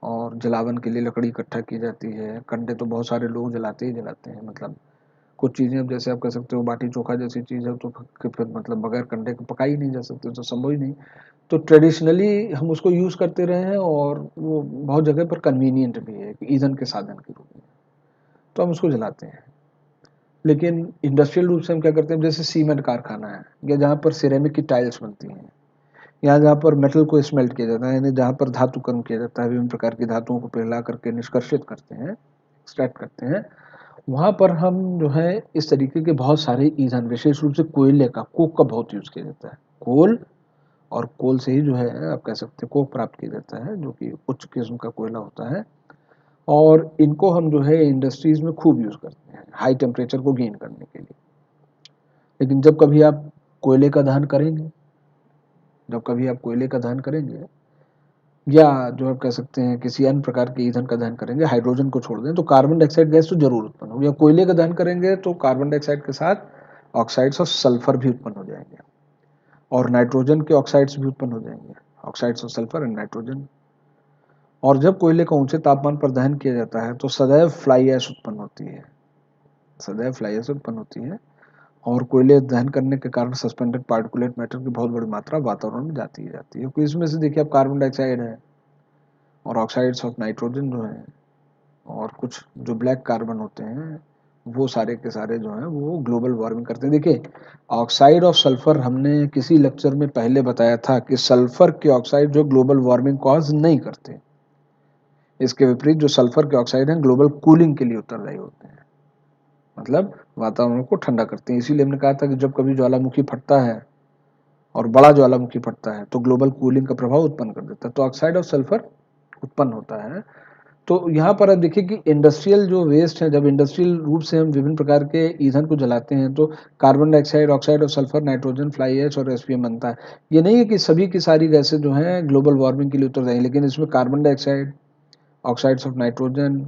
और जलावन के लिए लकड़ी इकट्ठा की जाती है। कंडे तो बहुत सारे लोग जलाते ही जलाते हैं। मतलब कुछ चीज़ें अब जैसे आप कह सकते हो बाटी चोखा जैसी चीज़ है, तो फिर मतलब बगैर कंडे के पकाई ही नहीं जा सकती, तो संभव ही नहीं। तो ट्रेडिशनली हम उसको यूज़ करते रहे हैं, और वो बहुत जगह पर कन्वीनियंट भी है कि ईंधन के साधन के रूप में, तो हम उसको जलाते हैं। लेकिन इंडस्ट्रियल रूप से हम क्या करते हैं, जैसे सीमेंट कारखाना है, या जहाँ पर सिरेमिक की टाइल्स बनती हैं, या जहाँ पर मेटल को स्मेल्ट किया जाता है, यानी जहाँ पर धातुकर्म किया जाता है, विभिन्न प्रकार की धातुओं को पिघला करके निष्कर्षित करते हैं, एक्सट्रैक्ट करते हैं, वहाँ पर हम जो है इस तरीके के बहुत सारे ईंधन, विशेष रूप से कोयले का, कोक का बहुत यूज़ किया जाता है। कोल, और कोल से ही जो है आप कह सकते हैं कोक प्राप्त किया जाता है, जो कि उच्च किस्म का कोयला होता है। और इनको हम जो है इंडस्ट्रीज में खूब यूज़ करते हैं हाई टेम्परेचर को गेन करने के लिए। लेकिन जब कभी आप कोयले का दहन करेंगे, जब कभी आप कोयले का दहन करेंगे, या जो आप कह सकते हैं किसी अन्य प्रकार के ईंधन का दहन करेंगे, हाइड्रोजन को छोड़ दें, तो कार्बन डाइऑक्साइड गैस तो जरूर उत्पन्न होगी। या कोयले का दहन करेंगे तो कार्बन डाइऑक्साइड के साथ ऑक्साइड्स और सल्फर भी उत्पन्न हो जाएंगे, और नाइट्रोजन के ऑक्साइड्स भी उत्पन्न हो जाएंगे, oxides of sulphur and nitrogen. और जब कोयले का ऊंचे तापमान पर दहन किया जाता है तो सदैव फ्लाई ऐश उत्पन्न होती है, सदैव फ्लाई ऐश उत्पन्न होती है। और कोयले दहन करने के कारण सस्पेंडेड पार्टिकुलेट मैटर की बहुत बड़ी मात्रा वातावरण में जाती ही जाती है, क्योंकि इसमें से देखिए अब कार्बन डाइऑक्साइड है, और ऑक्साइड्स ऑफ नाइट्रोजन जो है, और कुछ जो ब्लैक कार्बन होते हैं, वो सारे के सारे जो हैं वो ग्लोबल वार्मिंग करते हैं। देखिए, ऑक्साइड ऑफ सल्फर हमने किसी लेक्चर में पहले बताया था कि सल्फर के ऑक्साइड जो ग्लोबल वार्मिंग कॉज नहीं करते। इसके विपरीत जो सल्फर के ऑक्साइड हैं ग्लोबल कूलिंग के लिए उत्तरदायी होते हैं, मतलब वातावरण को ठंडा करते हैं। इसीलिए हमने कहा था कि जब कभी ज्वालामुखी फटता है, और बड़ा ज्वालामुखी फटता है, तो ग्लोबल कूलिंग का प्रभाव उत्पन्न कर देता है, तो ऑक्साइड ऑफ सल्फर उत्पन्न होता है। तो यहाँ पर आप देखिए कि इंडस्ट्रियल जो वेस्ट है, जब इंडस्ट्रियल रूप से हम विभिन्न प्रकार के ईंधन को जलाते हैं, तो carbon dioxide, oxide of sulphur, nitrogen, fly ash और एसपीएम बनता है। ये नहीं है कि सभी की सारी गैसें जो हैं ग्लोबल वार्मिंग के लिए उत्तरदायी, लेकिन इसमें carbon dioxide, oxides of nitrogen,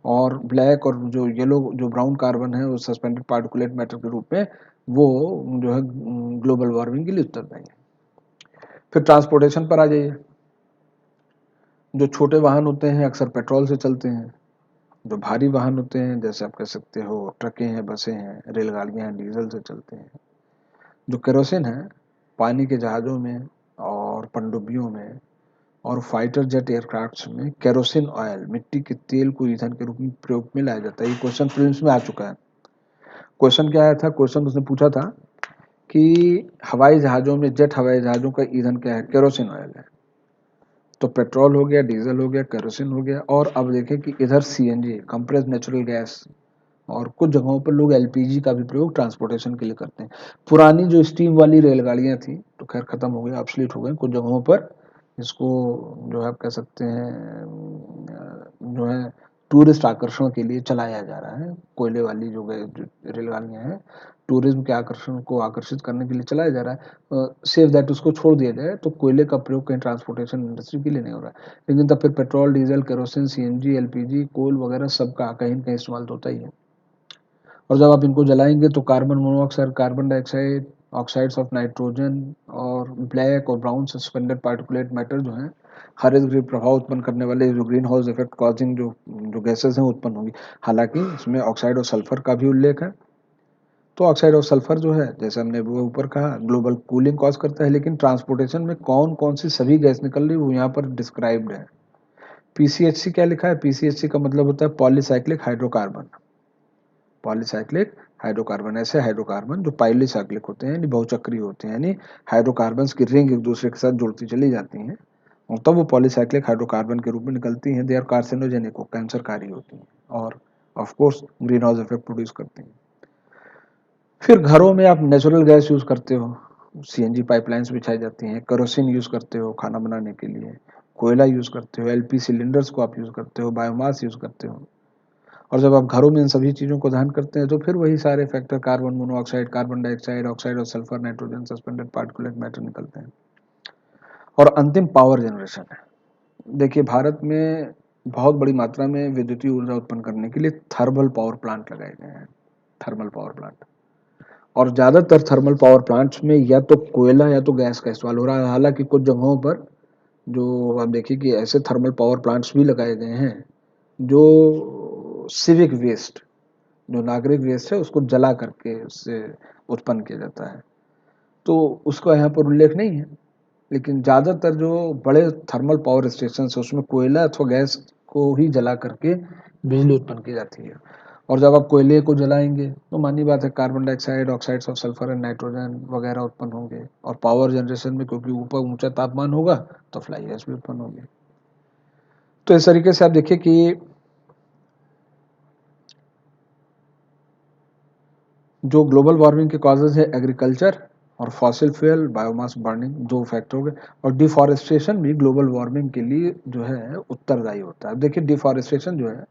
और ब्लैक और जो येलो जो ब्राउन कार्बन है, वो सस्पेंडेड पार्टिकुलेट मैटर के रूप में वो जो है ग्लोबल वार्मिंग के लिए उत्तरदायी है। फिर ट्रांसपोर्टेशन पर आ जाइए। जो छोटे वाहन होते हैं अक्सर पेट्रोल से चलते हैं। जो भारी वाहन होते हैं, जैसे आप कह सकते हो ट्रकें हैं, बसें हैं, रेलगाड़ियां हैं, डीजल से चलते हैं। जो केरोसिन है, पानी के जहाज़ों में और पनडुब्बियों में और फाइटर जेट एयरक्राफ्ट्स में केरोसिन ऑयल, मिट्टी के तेल को ईंधन के रूप में प्रयोग में लाया जाता है। ये क्वेश्चन प्रीलिम्स में आ चुका है। क्वेश्चन क्या आया था, क्वेश्चन उसने पूछा था कि हवाई जहाज़ों में, जेट हवाई जहाज़ों का ईंधन क्या है, केरोसिन ऑयल है। तो पेट्रोल हो गया, डीजल हो गया, केरोसिन हो गया, और अब देखें कि इधर सीएनजी, कंप्रेस्ड नेचुरल गैस, और कुछ जगहों पर लोग एलपीजी का भी प्रयोग ट्रांसपोर्टेशन के लिए करते हैं। पुरानी जो स्टीम वाली रेलगाड़ियां थी तो खैर खत्म हो गई, ऑब्सलीट हो गई। कुछ जगहों पर इसको जो है आप कह सकते हैं जो है टूरिस्ट आकर्षण के लिए चलाया जा रहा है। कोयले वाली जो रेलगाड़ियां हैं, टूरिज्म के आकर्षण को आकर्षित करने के लिए चलाया जा रहा है। सेफ दैट उसको छोड़ दिया जाए तो कोयले का प्रयोग कहीं ट्रांसपोर्टेशन इंडस्ट्री के लिए नहीं हो रहा है। लेकिन तब फिर petrol, diesel, kerosene, CNG, LPG, coal वगैरह सबका कहीं न कहीं इस्तेमाल तो होता ही है। और जब आप इनको जलाएंगे तो carbon monoxide, carbon dioxide, oxides of nitrogen, और ब्लैक और ब्राउन सस्पेंडेड पार्टिकुलेट मैटर जो हैं, हरित गृह प्रभाव उत्पन्न करने वाले, जो ग्रीन हाउस इफेक्ट कॉजिंग जो जो गैसेस हैं उत्पन्न होंगी। हालांकि इसमें ऑक्साइड और सल्फर का भी उल्लेख है। तो ऑक्साइड और सल्फर जो है, जैसे हमने वो ऊपर कहा, ग्लोबल कूलिंग कॉज करता है, लेकिन ट्रांसपोर्टेशन में कौन कौन सी सभी गैस निकल रही है वो यहाँ पर डिस्क्राइब्ड है। पीसीएचसी क्या लिखा है? पीसीएचसी का मतलब होता है पॉलीसाइक्लिक हाइड्रोकार्बन। पॉलीसाइक्लिक हाइड्रोकार्बन ऐसे हाइड्रोकार्बन जो पॉलीसाइक्लिक होते हैं, यानी बहुचक्रीय होते हैं, यानी हाइड्रोकार्बन्स की रिंग एक दूसरे के साथ जुड़ती चली जाती हैं और तब वो पॉलीसाइक्लिक हाइड्रोकार्बन के रूप में निकलती हैं। दे आर कार्सिनोजेनिक, कैंसरकारी होती हैं और of course green house effect produce करती हैं। फिर घरों में आप नेचुरल गैस यूज करते हो, सीएनजी पाइपलाइंस बिछाई जाती हैं, केरोसिन यूज करते हो खाना बनाने के लिए, कोयला यूज करते हो, एलपी सिलेंडर्स को आप यूज करते हो, बायोमास यूज करते हो। और जब आप घरों में इन सभी चीज़ों को दहन करते हैं तो फिर वही सारे factor, carbon monoxide, carbon dioxide, oxide और sulphur, nitrogen, suspended particulate matter निकलते हैं। और अंतिम पावर जनरेशन है। देखिए भारत में बहुत बड़ी मात्रा में विद्युतीय ऊर्जा उत्पन्न करने के लिए थर्मल पावर प्लांट लगाए गए हैं, थर्मल पावर प्लांट। और ज़्यादातर थर्मल पावर प्लांट्स में या तो कोयला या तो गैस का इस्तेमाल हो रहा है। हालांकि कुछ जगहों पर जो आप देखिए कि ऐसे थर्मल पावर प्लांट्स भी लगाए गए हैं जो सिविक वेस्ट, जो नागरिक वेस्ट है उसको जला करके उससे उत्पन्न किया जाता है, तो उसका यहाँ पर उल्लेख नहीं है। लेकिन ज़्यादातर जो बड़े थर्मल पावर स्टेशन है उसमें कोयला अथवा गैस को ही जला करके बिजली उत्पन्न की जाती है। और जब आप कोयले को जलाएंगे तो मानी बात है carbon dioxide, oxides of sulphur and nitrogen वगैरह उत्पन्न होंगे। और पावर जनरेशन में क्योंकि ऊपर ऊंचा तापमान होगा तो फ्लाई गैस भी उत्पन्न होगी। तो इस तरीके से आप देखिए कि जो ग्लोबल वार्मिंग के कॉजेज है एग्रीकल्चर और फॉसिल फ्यूल बायोमास बर्निंग, दो फैक्टर हो गए। और डिफॉरेस्टेशन भी ग्लोबल वार्मिंग के लिए जो है उत्तरदायी होता है। देखिए डिफॉरेस्टेशन जो है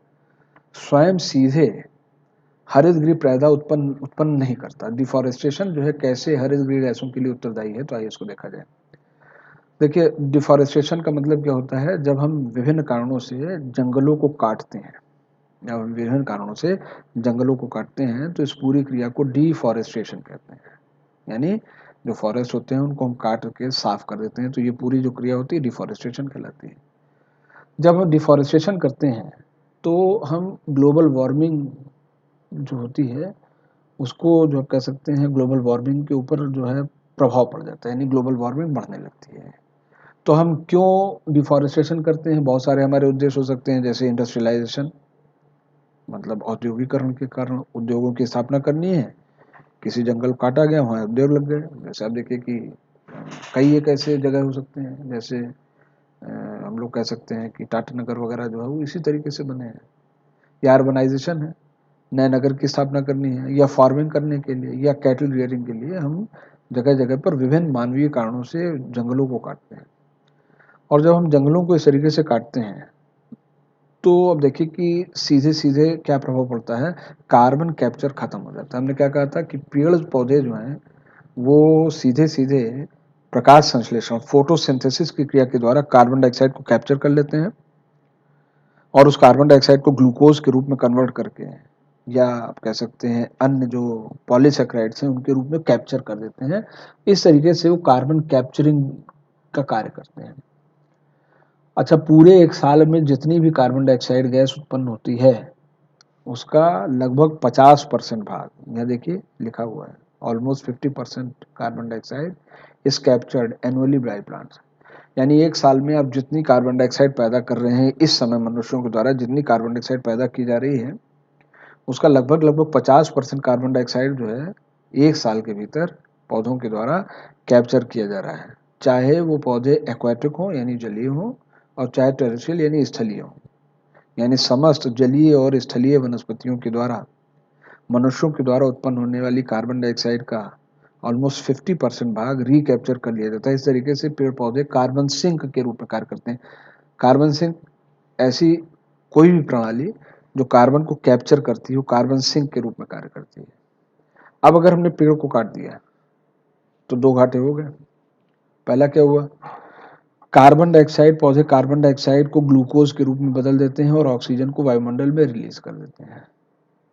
स्वयं सीधे हरित गृह पैदा उत्पन्न नहीं करता। डिफॉरेस्टेशन जो है कैसे हरित गृह गैसों के लिए उत्तरदायी है, तो आइए इसको देखा जाए। देखिए डिफॉरेस्टेशन का मतलब क्या होता है, जब हम विभिन्न कारणों से जंगलों को काटते हैं या विभिन्न कारणों से जंगलों को काटते हैं तो इस पूरी क्रिया को डिफॉरेस्टेशन कहते हैं। यानी जो फॉरेस्ट होते हैं उनको हम काट के साफ कर देते हैं, तो ये पूरी जो क्रिया होती है डिफॉरेस्टेशन कहलाती है। जब हम डिफॉरेस्टेशन करते हैं तो हम ग्लोबल वार्मिंग जो होती है उसको जो आप कह सकते हैं ग्लोबल वार्मिंग के ऊपर जो है प्रभाव पड़ जाता है, यानी ग्लोबल वार्मिंग बढ़ने लगती है। तो हम क्यों डिफॉरेस्टेशन करते हैं? बहुत सारे हमारे उद्देश्य हो सकते हैं, जैसे इंडस्ट्रियलाइजेशन, मतलब औद्योगिकरण के कारण उद्योगों की स्थापना करनी है, किसी जंगल काटा गया वहाँ उद्योग लग गए। जैसे आप देखिए कि कई एक ऐसे जगह हो सकते हैं, जैसे हम लोग कह सकते हैं कि टाटा नगर वगैरह जो है वो इसी तरीके से बने हैं। या अर्बनाइजेशन है, नए नगर की स्थापना करनी है, या फार्मिंग करने के लिए, या कैटल रियरिंग के लिए हम जगह जगह पर विभिन्न मानवीय कारणों से जंगलों को काटते हैं। और जब हम जंगलों को इस तरीके से काटते हैं तो अब देखिए कि सीधे सीधे क्या प्रभाव पड़ता है, कार्बन कैप्चर खत्म हो जाता है। हमने क्या कहा था कि पेड़ पौधे जो हैं वो सीधे सीधे प्रकाश संश्लेषण, फोटोसिंथेसिस की क्रिया के द्वारा कार्बन डाइऑक्साइड को कैप्चर कर लेते हैं और उस कार्बन डाइऑक्साइड को ग्लूकोज के रूप में कन्वर्ट करके, या आप कह सकते हैं अन्य जो पॉलीसेक्राइड्स हैं उनके रूप में कैप्चर कर देते हैं। इस तरीके से वो कार्बन कैप्चरिंग का कार्य करते हैं। अच्छा, पूरे एक साल में जितनी भी कार्बन डाइऑक्साइड गैस उत्पन्न होती है उसका लगभग 50% भाग, यहाँ देखिए लिखा हुआ है, almost 50% carbon dioxide is captured annually by plants. यानी एक साल में आप जितनी कार्बन डाइऑक्साइड पैदा कर रहे हैं, इस समय मनुष्यों के द्वारा जितनी कार्बन डाइऑक्साइड पैदा की जा रही है उसका लगभग लगभग 50% कार्बन डाइऑक्साइड जो है एक साल के भीतर पौधों के द्वारा कैप्चर किया जा रहा है। चाहे वो पौधे एक्वाटिक हों यानी जलीय हों, और चाहे टेरेस्ट्रियल यानी स्थलीय हों। यानी समस्त जलीय और स्थलीय वनस्पतियों के द्वारा मनुष्यों के द्वारा उत्पन्न होने वाली कार्बन डाइऑक्साइड का ऑलमोस्ट 50% भाग रिकैप्चर कर लिया जाता है। इस तरीके से पेड़ पौधे कार्बन सिंक के रूप में कार्य करते हैं। कार्बन सिंक ऐसी कोई भी प्रणाली जो कार्बन को कैप्चर करती है वो कार्बन सिंक के रूप में कार्य करती है। अब अगर हमने पेड़ को काट दिया तो दो घाटे हो गए। पहला क्या हुआ, कार्बन डाइऑक्साइड, पौधे कार्बन डाइऑक्साइड को ग्लूकोज के रूप में बदल देते हैं और ऑक्सीजन को वायुमंडल में रिलीज कर देते हैं।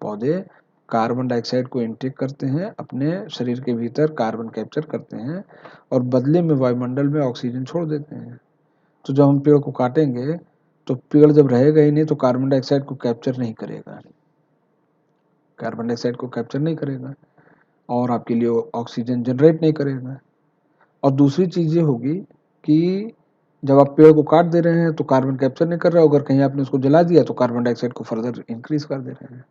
पौधे कार्बन डाइऑक्साइड को इनटेक करते हैं, अपने शरीर के भीतर कार्बन कैप्चर करते हैं और बदले में वायुमंडल में ऑक्सीजन छोड़ देते हैं। तो जब हम पेड़ को काटेंगे तो पेड़ जब रहेगा ही नहीं तो कार्बन डाइऑक्साइड को कैप्चर नहीं करेगा, कार्बन डाइऑक्साइड को कैप्चर नहीं करेगा और आपके लिए ऑक्सीजन जनरेट नहीं करेगा। और दूसरी चीज़ ये होगी कि जब आप पेड़ को काट दे रहे हैं तो कार्बन कैप्चर नहीं कर रहा, अगर कहीं आपने उसको जला दिया तो कार्बन डाइऑक्साइड को फर्दर इंक्रीज कर दे रहे हैं।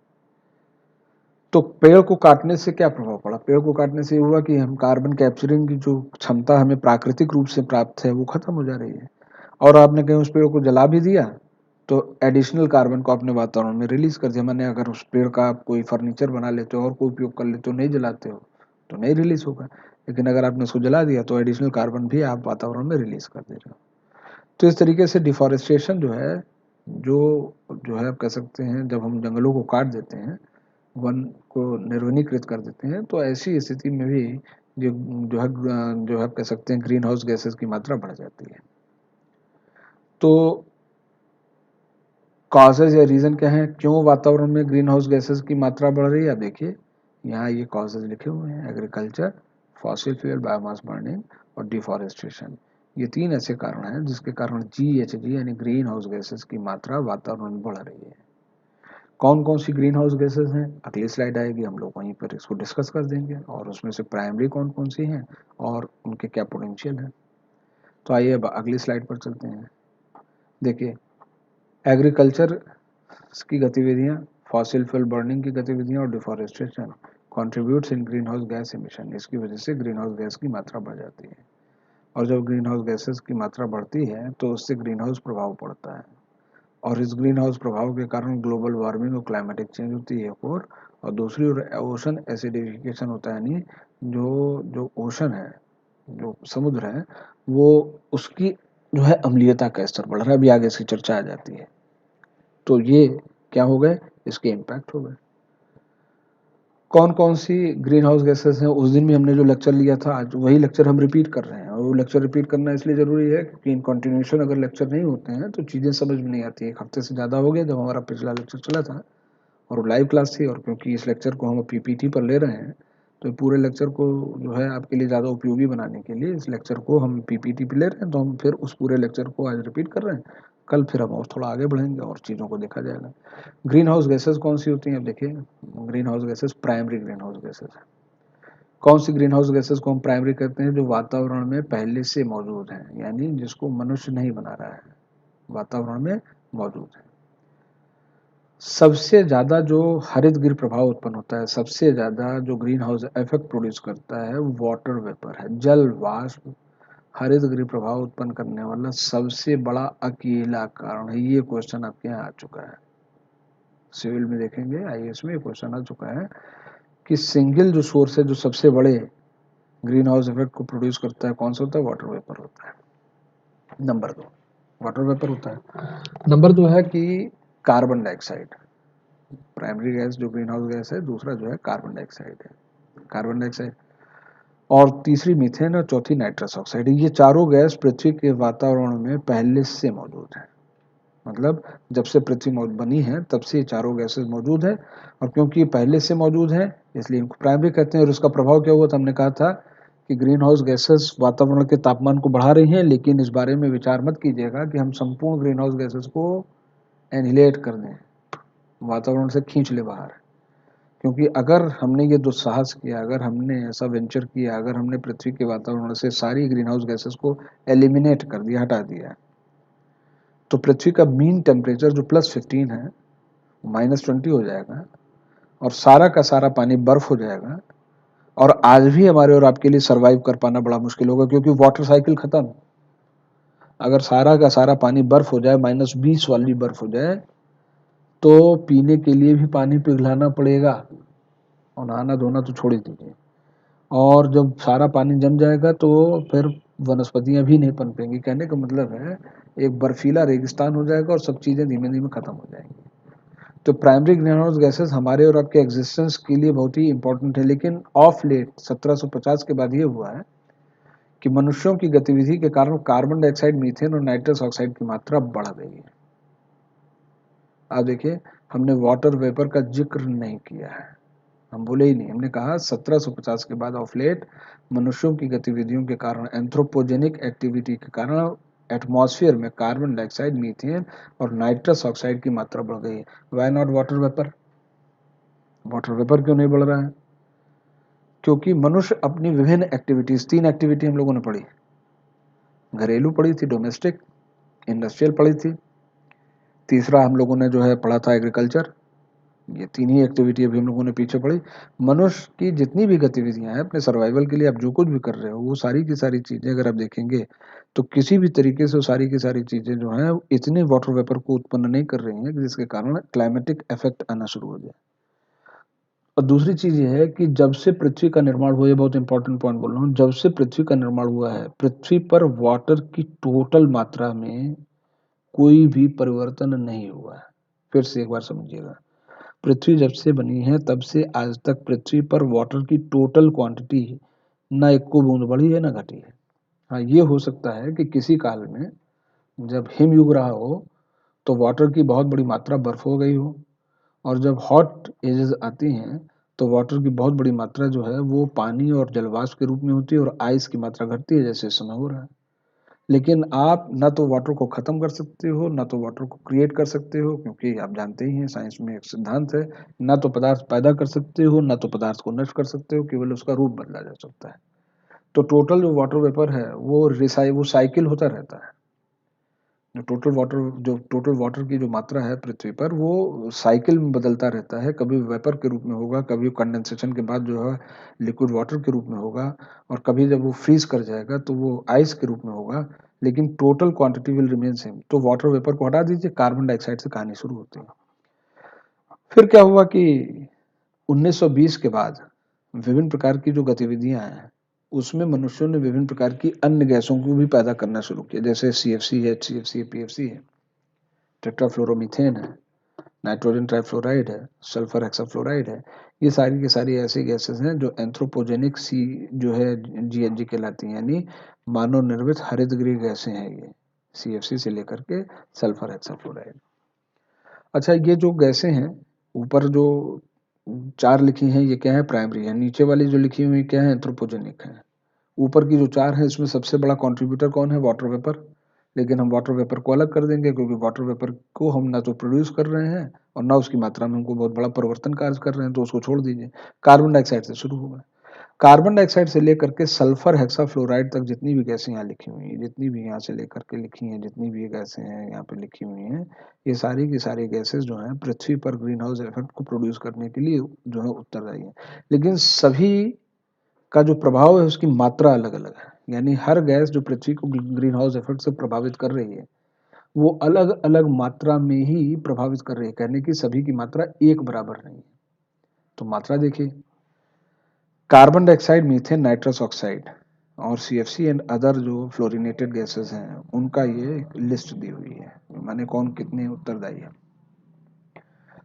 तो पेड़ को काटने से क्या प्रभाव पड़ा? पेड़ को काटने से हुआ कि हम कार्बन कैप्चरिंग की जो क्षमता हमें प्राकृतिक रूप से प्राप्त है वो खत्म हो जा रही है, और आपने कहीं उस पेड़ को जला भी दिया तो एडिशनल कार्बन को आपने वातावरण में रिलीज कर दिया। मैंने अगर उस पेड़ का आप कोई फर्नीचर बना लेते हो और कोई उपयोग कर लेते हो, नहीं जलाते हो तो नहीं रिलीज होगा, लेकिन अगर आपने उसको जला दिया तो एडिशनल कार्बन भी आप वातावरण में रिलीज कर दे रहे हो। तो इस तरीके से डिफॉरेस्टेशन जो है, जो जो है आप कह सकते हैं, जब हम जंगलों को काट देते हैं, वन को निर्वनीकृत कर देते हैं, तो ऐसी स्थिति में भी जो है आप कह सकते हैं ग्रीन हाउस गैसेस की मात्रा बढ़ जाती है। तो कॉजेज या रीज़न क्या है, क्यों वातावरण में ग्रीन हाउस गैसेस की मात्रा बढ़ रही है? आप देखिए यहाँ ये कॉजेज लिखे हुए हैं, agriculture, fossil fuel, biomass burning और डिफॉरेस्टेशन। ये 3 ऐसे कारण हैं जिसके कारण GHG यानी ग्रीन हाउस गैसेस की मात्रा वातावरण में बढ़ रही है। कौन कौन सी ग्रीन हाउस गैसेस हैं, अगली स्लाइड आएगी, हम लोग वहीं पर इसको डिस्कस कर देंगे, और उसमें से प्राइमरी कौन कौन सी हैं और उनके क्या पोटेंशियल हैं। तो आइए अब अगली स्लाइड पर चलते हैं। देखिए एग्रीकल्चर की गतिविधियां, फॉसिल फ्यूल बर्निंग की गतिविधियां और डिफॉरेस्टेशन कंट्रीब्यूट्स इन ग्रीन हाउस गैस एमिशन। इसकी वजह से ग्रीन हाउस गैस की मात्रा बढ़ जाती है, और जब ग्रीन हाउस गैसेस की मात्रा बढ़ती है तो उससे ग्रीन हाउस प्रभाव पड़ता है, और इस ग्रीन हाउस प्रभाव के कारण ग्लोबल वार्मिंग और क्लाइमेटिक चेंज होती है और दूसरी ओर ओशन एसिडिफिकेशन होता है, यानी जो जो ओशन है, जो समुद्र है, वो उसकी जो है अम्लीयता का स्तर बढ़ रहा है। अभी आगे इसकी चर्चा आ जाती है। तो ये क्या हो गए, इसके इम्पैक्ट हो गए। कौन कौन सी ग्रीन हाउस गैसेस हैं, उस दिन भी हमने जो लेक्चर लिया था आज वही लेक्चर हम रिपीट कर रहे हैं, और वो लेक्चर रिपीट करना इसलिए ज़रूरी है क्योंकि इन कंटिन्यूएशन अगर लेक्चर नहीं होते हैं तो चीज़ें समझ में नहीं आती है। 1 हफ्ते से ज़्यादा हो गया जब हमारा पिछला लेक्चर चला था, और वो लाइव क्लास थी, और क्योंकि इस लेक्चर को हम PPT पर ले रहे हैं तो पूरे लेक्चर को जो है आपके लिए ज़्यादा उपयोगी बनाने के लिए इस लेक्चर को हम PPT पे ले रहे हैं, तो हम फिर उस पूरे लेक्चर को आज रिपीट कर रहे हैं। कल फिर हम और थोड़ा आगे बढ़ेंगे और चीज़ों को देखा जाएगा। ग्रीन हाउस गैसेस कौन सी होती हैं? अब देखिए green house gases primary green house gases है। कौन सी ग्रीन हाउस गैसेस को हम प्राइमरी कहते हैं? जो वातावरण में पहले से मौजूद हैं, यानी जिसको मनुष्य नहीं बना रहा है, वातावरण में मौजूद है। सबसे ज़्यादा जो हरित गृह प्रभाव उत्पन्न होता है, सबसे ज़्यादा जो ग्रीन हाउस इफेक्ट प्रोड्यूस करता है, वाटर वेपर है, जल वाष्प हरित गृह प्रभाव उत्पन्न करने वाला सबसे बड़ा अकेला कारण है। ये क्वेश्चन आपके यहाँ आ चुका है, सिविल में देखेंगे, IAS में क्वेश्चन आ चुका है कि सिंगल जो सोर्स है जो सबसे बड़े ग्रीन हाउस इफेक्ट को प्रोड्यूस करता है, कौन सा होता है? वाटर वेपर होता है। नंबर 2 वाटर वेपर होता है। नंबर 2 है कि कार्बन डाइऑक्साइड, प्राइमरी गैस जो ग्रीन हाउस गैस है, दूसरा जो है कार्बन डाइऑक्साइड है, कार्बन डाइऑक्साइड, और तीसरी मीथेन और चौथी नाइट्रस ऑक्साइड। ये चारों गैस पृथ्वी के वातावरण में पहले से मौजूद है, मतलब जब से पृथ्वी बनी है तब से ये चारों गैसेस मौजूद है, और क्योंकि ये पहले से मौजूद है इसलिए इनको प्राइमरी कहते हैं। और इसका प्रभाव क्या हुआ था, हमने कहा था कि ग्रीन हाउस गैसेस वातावरण के तापमान को बढ़ा रही हैं, लेकिन इस बारे में विचार मत कीजिएगा कि हम संपूर्ण ग्रीन हाउस गैसेस को एनिहिलेट कर दें, वातावरण से खींच ले बाहर। क्योंकि अगर हमने ये दुस्साहस किया, अगर हमने ऐसा वेंचर किया, अगर हमने पृथ्वी के वातावरण से सारी ग्रीन हाउस गैसेस को एलिमिनेट कर दिया, हटा दिया, तो पृथ्वी का मीन टेम्परेचर जो +15 है -20 हो जाएगा, और सारा का सारा पानी बर्फ हो जाएगा, और आज भी हमारे और आपके लिए सरवाइव कर पाना बड़ा मुश्किल होगा, क्योंकि वाटर साइकिल खत्म। अगर सारा का सारा पानी बर्फ हो जाए, -20 वाली बर्फ हो जाए, तो पीने के लिए भी पानी पिघलाना पड़ेगा, और नहाना धोना तो छोड़ ही दीजिए। और जब सारा पानी जम जाएगा तो फिर वनस्पतियां भी नहीं पनपेंगी। कहने का मतलब है एक बर्फीला रेगिस्तान हो जाएगा और सब चीज़ें धीमे धीमे खत्म हो जाएंगी। तो प्राइमरी ग्रीन हाउस गैसेस हमारे और आपके एग्जिस्टेंस के लिए बहुत ही इंपॉर्टेंट है, लेकिन ऑफ लेट 1750 के बाद ये हुआ है कि मनुष्यों की गतिविधि के कारण कार्बन डाइऑक्साइड, मीथेन और नाइट्रस ऑक्साइड की मात्रा बढ़ गई है। आप देखिए हमने वाटर वेपर का जिक्र नहीं किया है, हम बोले ही नहीं। हमने कहा 1750 के बाद ऑफ लेट मनुष्यों की गतिविधियों के कारण, एंथ्रोपोजेनिक एक्टिविटी के कारण एटमॉस्फेयर में कार्बन डाइऑक्साइड, मीथेन और नाइट्रस ऑक्साइड की मात्रा बढ़ गई है। Why not water vapour? Water vapour क्यों नहीं बढ़ रहा है? क्योंकि मनुष्य अपनी विभिन्न एक्टिविटीज, 3 एक्टिविटी हम लोगों ने पढ़ी, घरेलू पढ़ी थी, डोमेस्टिक, इंडस्ट्रियल पढ़ी थी, तीसरा हम लोगों ने जो है पढ़ा था एग्रीकल्चर। ये 3 ही एक्टिविटी अभी हम लोगों ने पीछे पढ़ी। मनुष्य की जितनी भी गतिविधियां हैं अपने सर्वाइवल के लिए आप जो कुछ भी कर रहे हो, वो सारी की सारी चीजें अगर आप देखेंगे तो किसी भी तरीके से वो सारी की सारी चीजें जो हैं इतने वाटर वेपर को उत्पन्न नहीं कर रही हैं कि जिसके कारण क्लाइमेटिक इफेक्ट आना शुरू हो जाए। और दूसरी चीज ये है कि जब से पृथ्वी का निर्माण हुआ, ये बहुत इंपॉर्टेंट पॉइंट बोल रहा हूँ, जब से पृथ्वी का निर्माण हुआ है पृथ्वी पर वाटर की टोटल मात्रा में कोई भी परिवर्तन नहीं हुआ है। फिर से एक बार समझिएगा, पृथ्वी जब से बनी है तब से आज तक पृथ्वी पर वाटर की टोटल क्वांटिटी ना एक को बूंद बढ़ी है ना घटी है। हाँ, ये हो सकता है कि किसी काल में जब हिमयुग रहा हो तो वाटर की बहुत बड़ी मात्रा बर्फ हो गई हो, और जब हॉट एजेस आती हैं तो वाटर की बहुत बड़ी मात्रा जो है वो पानी और जलवाष्प के रूप में होती है और आइस की मात्रा घटती है, जैसे इस समय हो रहा है। लेकिन आप ना तो वाटर को खत्म कर सकते हो ना तो वाटर को क्रिएट कर सकते हो, क्योंकि आप जानते ही हैं साइंस में एक सिद्धांत है, ना तो पदार्थ पैदा कर सकते हो ना तो पदार्थ को नष्ट कर सकते हो, केवल उसका रूप बदला जा सकता है। तो टोटल जो वाटर वेपर है वो साइकिल होता रहता है। जो टोटल वाटर की जो मात्रा है पृथ्वी पर वो साइकिल में बदलता रहता है, कभी वेपर के रूप में होगा, कभी कंडेंसेशन के बाद जो है लिक्विड वाटर के रूप में होगा, और कभी जब वो फ्रीज कर जाएगा तो वो आइस के रूप में होगा, लेकिन total quantity will remain same. तो वाटर वेपर को हटा दीजिए, कार्बन डाइऑक्साइड से कहानी शुरू होती है। फिर क्या हुआ कि 1920 के बाद विभिन्न प्रकार की जो गतिविधियां हैं उसमें मनुष्यों ने विभिन्न प्रकार की अन्य गैसों को भी पैदा करना शुरू किया, जैसे CFC है, HCFC है, PFC है, टेट्राफ्लोरोमीथेन है, नाइट्रोजन ट्राइफ्लोराइड है, सल्फर हेक्साफ्लोराइड है। ये सारी की सारी ऐसी गैसेस हैं जो एंथ्रोपोजेनिक सी जो है GHG कहलाती हैं, यानी मानव निर्मित हरितगृह गैसें हैं ये, CFC से लेकर के सल्फर हेक्साफ्लोराइड। अच्छा, ये जो गैसें हैं ऊपर जो 4 लिखी हैं ये क्या है? प्राइमरी है। नीचे वाली जो लिखी हुई क्या है? एंथ्रोपोजेनिक है। ऊपर की जो 4 है इसमें सबसे बड़ा कंट्रीब्यूटर कौन है? Water vapour. लेकिन हम वाटर वेपर को अलग कर देंगे, क्योंकि वाटर वेपर को हम ना तो प्रोड्यूस कर रहे हैं और ना उसकी मात्रा में हमको बहुत बड़ा परिवर्तन कार्य कर रहे हैं, तो उसको छोड़ दीजिए। कार्बन डाइऑक्साइड से शुरू होगा। कार्बन डाइऑक्साइड से लेकर के सल्फर हेक्साफ्लोराइड तक जितनी भी गैसें यहाँ लिखी हुई हैं, जितनी भी यहाँ से लेकर के लिखी हैं, जितनी भी ये गैसें हैं यहाँ पे लिखी हुई हैं, ये सारी की सारी गैसेस जो हैं पृथ्वी पर ग्रीन हाउस इफेक्ट को प्रोड्यूस करने के लिए जो है उत्तरदायी है। लेकिन सभी का जो प्रभाव है उसकी मात्रा अलग अलग है, यानी हर गैस जो पृथ्वी को ग्रीन हाउस इफेक्ट से प्रभावित कर रही है वो अलग अलग मात्रा में ही प्रभावित कर रही है, कहने की सभी की मात्रा एक बराबर नहीं है। तो मात्रा देखिए, carbon dioxide, methane, nitrous oxide और CFC एंड अदर जो फ्लोरिनेटेड गैसेस हैं उनका ये लिस्ट दी हुई है, माने कौन कितने उत्तरदायी है।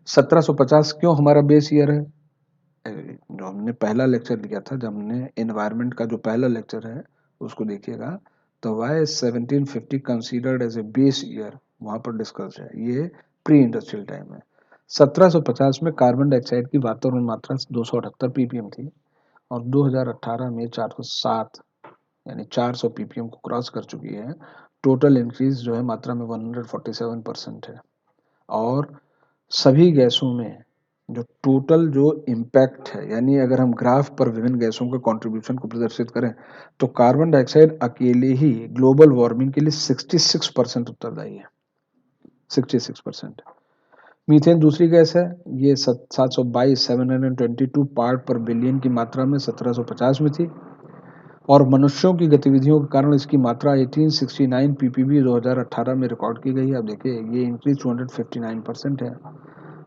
1750 क्यों हमारा बेस ईयर है? जो हमने पहला लेक्चर लिया था, जब हमने एनवायरनमेंट का जो पहला लेक्चर है उसको देखिएगा, तो why 1750 considered as a base year वहां पर डिस्कस है, ये प्री इंडस्ट्रियल टाइम है। 1750 में कार्बन डाइऑक्साइड की वातावरण मात्रा 278 ppm थी और 2018 में 407 यानी 400 ppm को क्रॉस कर चुकी है। टोटल इंक्रीज जो है मात्रा में 147% है। और सभी गैसों में जो टोटल जो इम्पैक्ट है, यानी अगर हम ग्राफ पर विभिन्न गैसों के कंट्रीब्यूशन को प्रदर्शित करें तो कार्बन डाइऑक्साइड अकेले ही ग्लोबल वार्मिंग के लिए 66% उत्तरदायी है, 66%। मीथेन दूसरी गैस है, ये 722 पार्ट पर बिलियन की मात्रा में 1750 में थी, और मनुष्यों की गतिविधियों के कारण इसकी मात्रा 1869 ppb 2018 में रिकॉर्ड की गई है। अब देखिए ये इंक्रीज 259% है।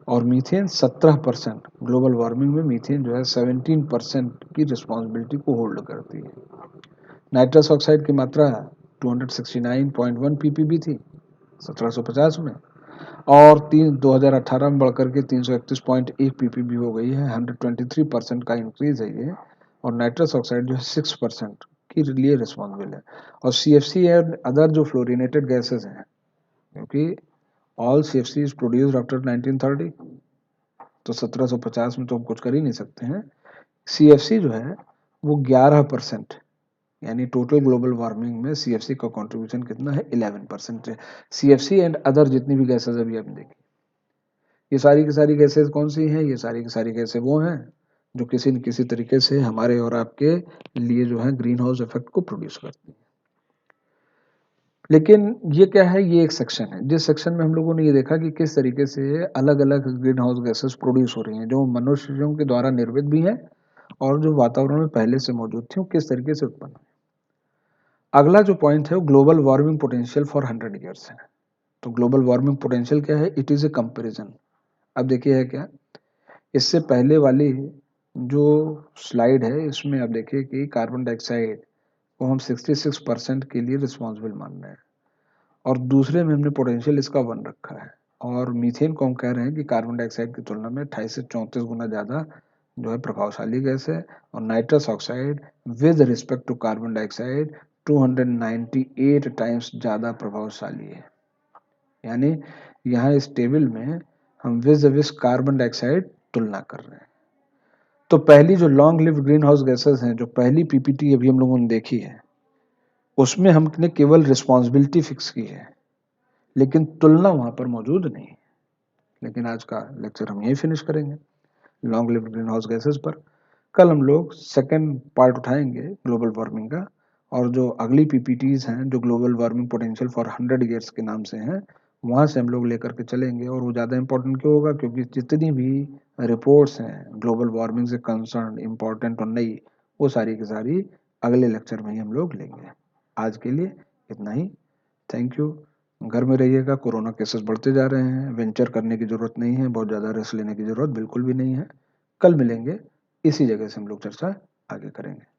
और मीथेन 17%, ग्लोबल वार्मिंग में मीथेन जो है 17% की रिस्पॉन्सिबिलिटी को होल्ड करती है। नाइट्रस ऑक्साइड की मात्रा 269.1 ppb थी 1750 में, और 2018 में बढ़कर के 331.1 ppb हो गई है। 123% का इंक्रीज है ये। और नाइट्रस ऑक्साइड जो है 6% के लिए रिस्पॉन्सिबल है। और CFC एंड अदर जो फ्लोरिनेटेड गैसेस हैं, क्योंकि all CFC is produced after 1930, तो 1750 में तो हम कुछ कर ही नहीं सकते हैं। CFC जो है वो 11% यानी टोटल ग्लोबल वार्मिंग में सीएफसी का कंट्रीब्यूशन कितना है, 11% है। सीएफसी एंड अदर जितनी भी गैसेज अभी आपने देखी, ये सारी की सारी गैसेज कौन सी हैं, ये सारी की सारी गैसेज वो हैं जो किसी न किसी तरीके से हमारे और आपके लिए जो है ग्रीन हाउस इफेक्ट को प्रोड्यूस करती हैं। लेकिन ये क्या है, ये एक सेक्शन है, जिस सेक्शन में हम लोगों ने ये देखा कि किस तरीके से अलग अलग ग्रीन हाउस गैसेस प्रोड्यूस हो रही हैं, जो मनुष्यों के द्वारा निर्मित भी हैं और जो वातावरण में पहले से मौजूद थी, वो किस तरीके से उत्पन्न हुई। अगला जो पॉइंट है वो global warming potential for 100 years है। तो ग्लोबल वार्मिंग पोटेंशियल क्या है, इट इज ए कंपेरिजन। अब देखिए है क्या, इससे पहले वाली जो स्लाइड है इसमें आप देखिए कि कार्बन डाइऑक्साइड को हम 66% के लिए रिस्पॉन्सिबल मान रहे हैं और दूसरे में हमने पोटेंशियल इसका 1 रखा है, और मीथेन को हम कह रहे हैं कि कार्बन डाइऑक्साइड की तुलना में 28 से 34 गुना ज़्यादा जो है प्रभावशाली गैस है। और nitrous oxide with respect to carbon dioxide 298 times ज़्यादा प्रभावशाली है। यानी यहाँ इस टेबल में हम विद कार्बन डाइऑक्साइड तुलना कर रहे हैं। तो पहली जो long live green house gases हैं, जो पहली पीपीटी अभी हम लोगों ने देखी है, उसमें हमने केवल रिस्पॉन्सिबिलिटी फिक्स की है, लेकिन तुलना वहां पर मौजूद नहीं है। लेकिन आज का लेक्चर हम यही फिनिश करेंगे long live green house gases पर। कल हम लोग सेकेंड पार्ट उठाएंगे ग्लोबल वार्मिंग का, और जो अगली पीपीटीज हैं जो global warming potential for 100 years के नाम से हैं, वहां से हम लोग लेकर के चलेंगे। और वो ज़्यादा इंपॉर्टेंट क्यों होगा, क्योंकि जितनी भी रिपोर्ट्स हैं ग्लोबल वार्मिंग से कंसर्न, इंपॉर्टेंट और नई, वो सारी की सारी अगले लेक्चर में ही हम लोग लेंगे। आज के लिए इतना ही। Thank you. घर में रहिएगा, कोरोना केसेस बढ़ते जा रहे हैं, वेंचर करने की जरूरत नहीं है, बहुत ज़्यादा रिस्क लेने की जरूरत बिल्कुल भी नहीं है। कल मिलेंगे, इसी जगह से हम लोग चर्चा आगे करेंगे।